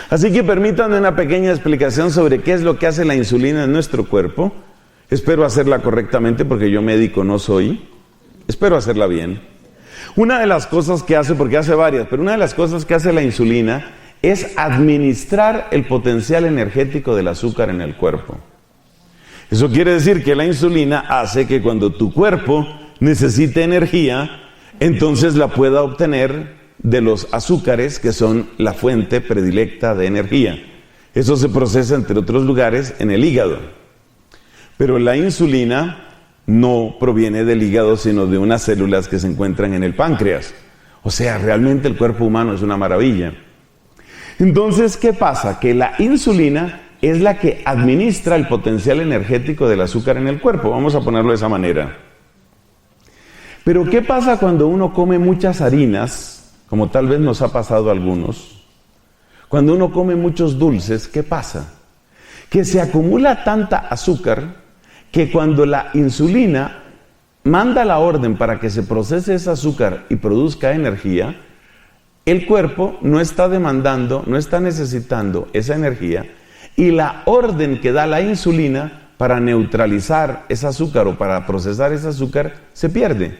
S1: Así que permítanme una pequeña explicación sobre qué es lo que hace la insulina en nuestro cuerpo. Espero hacerla correctamente porque yo médico no soy. Espero hacerla bien. Una de las cosas que hace, porque hace varias, pero una de las cosas que hace la insulina es administrar el potencial energético del azúcar en el cuerpo. Eso quiere decir que la insulina hace que cuando tu cuerpo necesite energía, entonces la pueda obtener de los azúcares que son la fuente predilecta de energía. Eso se procesa, entre otros lugares, en el hígado. Pero la insulina no proviene del hígado, sino de unas células que se encuentran en el páncreas. O sea, realmente el cuerpo humano es una maravilla. Entonces, ¿qué pasa? Que la insulina es la que administra el potencial energético del azúcar en el cuerpo. Vamos a ponerlo de esa manera. Pero ¿qué pasa cuando uno come muchas harinas, como tal vez nos ha pasado a algunos? Cuando uno come muchos dulces, ¿qué pasa? Que se acumula tanta azúcar que cuando la insulina manda la orden para que se procese ese azúcar y produzca energía, el cuerpo no está demandando, no está necesitando esa energía, y la orden que da la insulina para neutralizar ese azúcar o para procesar ese azúcar se pierde.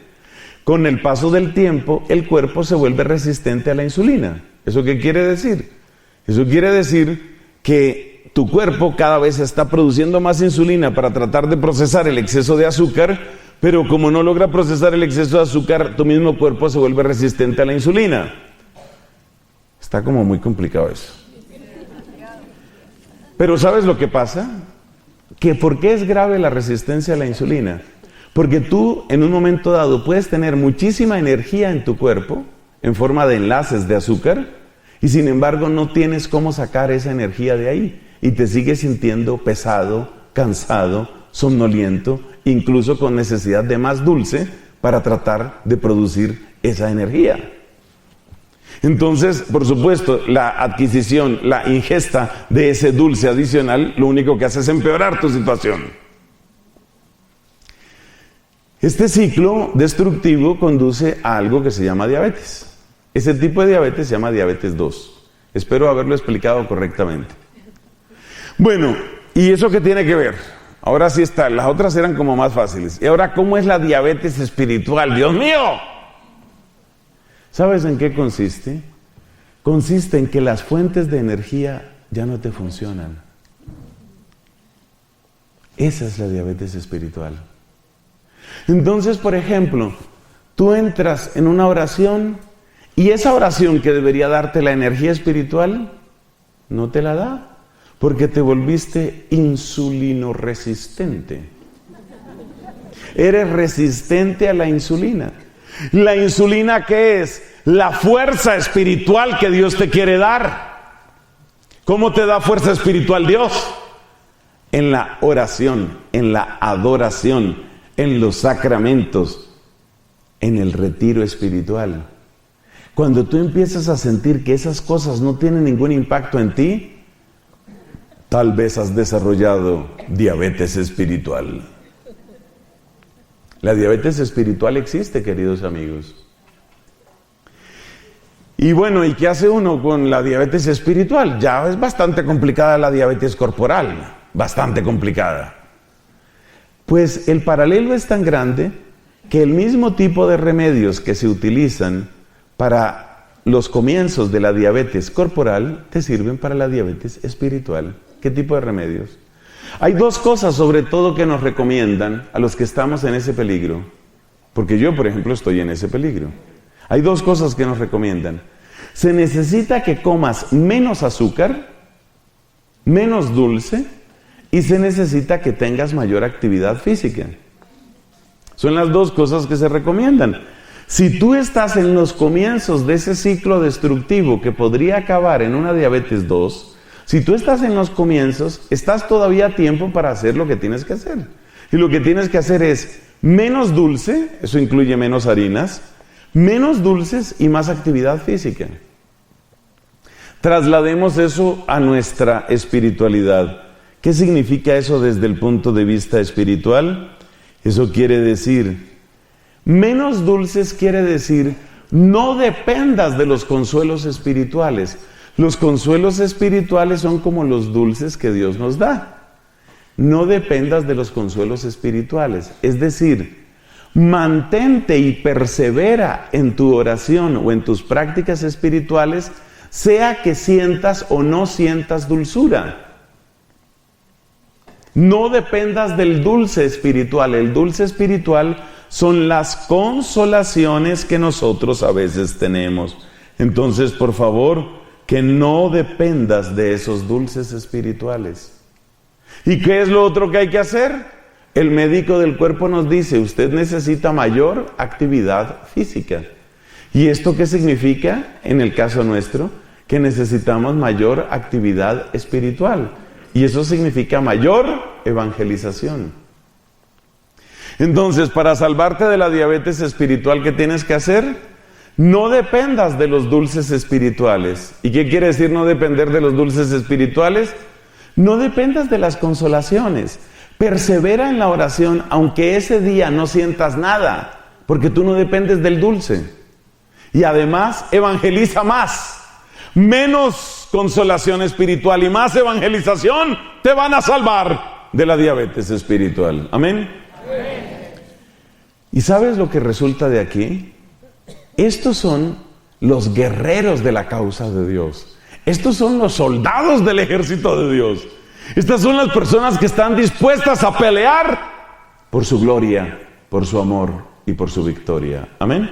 S1: Con el paso del tiempo, el cuerpo se vuelve resistente a la insulina. ¿Eso qué quiere decir? Eso quiere decir que tu cuerpo cada vez está produciendo más insulina para tratar de procesar el exceso de azúcar, pero como no logra procesar el exceso de azúcar, tu mismo cuerpo se vuelve resistente a la insulina. Está como muy complicado eso. Pero ¿sabes lo que pasa? Que ¿por qué es grave la resistencia a la insulina? Porque tú en un momento dado puedes tener muchísima energía en tu cuerpo en forma de enlaces de azúcar y sin embargo no tienes cómo sacar esa energía de ahí y te sigues sintiendo pesado, cansado, somnoliento, incluso con necesidad de más dulce para tratar de producir esa energía. Entonces, por supuesto, la adquisición, la ingesta de ese dulce adicional, lo único que hace es empeorar tu situación. Este ciclo destructivo conduce a algo que se llama diabetes. Ese tipo de diabetes se llama diabetes 2. Espero haberlo explicado correctamente. Bueno, ¿y eso qué tiene que ver? Ahora sí está, las otras eran como más fáciles. Y ahora, ¿cómo es la diabetes espiritual? ¡Dios mío! ¿Sabes en qué consiste? Consiste en que las fuentes de energía ya no te funcionan. Esa es la diabetes espiritual. Entonces, por ejemplo, tú entras en una oración y esa oración que debería darte la energía espiritual, no te la da, porque te volviste insulinoresistente. Eres resistente a la insulina. ¿La insulina qué es? La fuerza espiritual que Dios te quiere dar. ¿Cómo te da fuerza espiritual Dios? En la oración, en la adoración, en los sacramentos, en el retiro espiritual. Cuando tú empiezas a sentir que esas cosas no tienen ningún impacto en ti, tal vez has desarrollado diabetes espiritual. La diabetes espiritual existe, queridos amigos. Y bueno, ¿y qué hace uno con la diabetes espiritual? Ya es bastante complicada la diabetes corporal, bastante complicada. Pues el paralelo es tan grande que el mismo tipo de remedios que se utilizan para los comienzos de la diabetes corporal te sirven para la diabetes espiritual. ¿Qué tipo de remedios? Hay dos cosas sobre todo que nos recomiendan a los que estamos en ese peligro, porque yo, por ejemplo, estoy en ese peligro. Hay dos cosas que nos recomiendan. Se necesita que comas menos azúcar, menos dulce, y se necesita que tengas mayor actividad física. Son las dos cosas que se recomiendan. Si tú estás en los comienzos de ese ciclo destructivo que podría acabar en una diabetes 2, si tú estás en los comienzos, estás todavía a tiempo para hacer lo que tienes que hacer. Y lo que tienes que hacer es menos dulce, eso incluye menos harinas, menos dulces y más actividad física. Traslademos eso a nuestra espiritualidad. ¿Qué significa eso desde el punto de vista espiritual? Eso quiere decir, menos dulces quiere decir, no dependas de los consuelos espirituales. Los consuelos espirituales son como los dulces que Dios nos da. No dependas de los consuelos espirituales. Es decir, mantente y persevera en tu oración o en tus prácticas espirituales, sea que sientas o no sientas dulzura. No dependas del dulce espiritual. El dulce espiritual son las consolaciones que nosotros a veces tenemos. Entonces, por favor, que no dependas de esos dulces espirituales. ¿Y qué es lo otro que hay que hacer? El médico del cuerpo nos dice, usted necesita mayor actividad física. ¿Y esto qué significa? En el caso nuestro, que necesitamos mayor actividad espiritual. Y eso significa mayor evangelización. Entonces, para salvarte de la diabetes espiritual, ¿qué tienes que hacer? No dependas de los dulces espirituales. ¿Y qué quiere decir no depender de los dulces espirituales? No dependas de las consolaciones. Persevera en la oración, aunque ese día no sientas nada, porque tú no dependes del dulce. Y además, evangeliza más. Menos consolación espiritual y más evangelización te van a salvar de la diabetes espiritual. Amén. ¿Y sabes lo que resulta de aquí? Estos son los guerreros de la causa de Dios. Estos son los soldados del ejército de Dios. Estas son las personas que están dispuestas a pelear por su gloria, por su amor y por su victoria. Amén.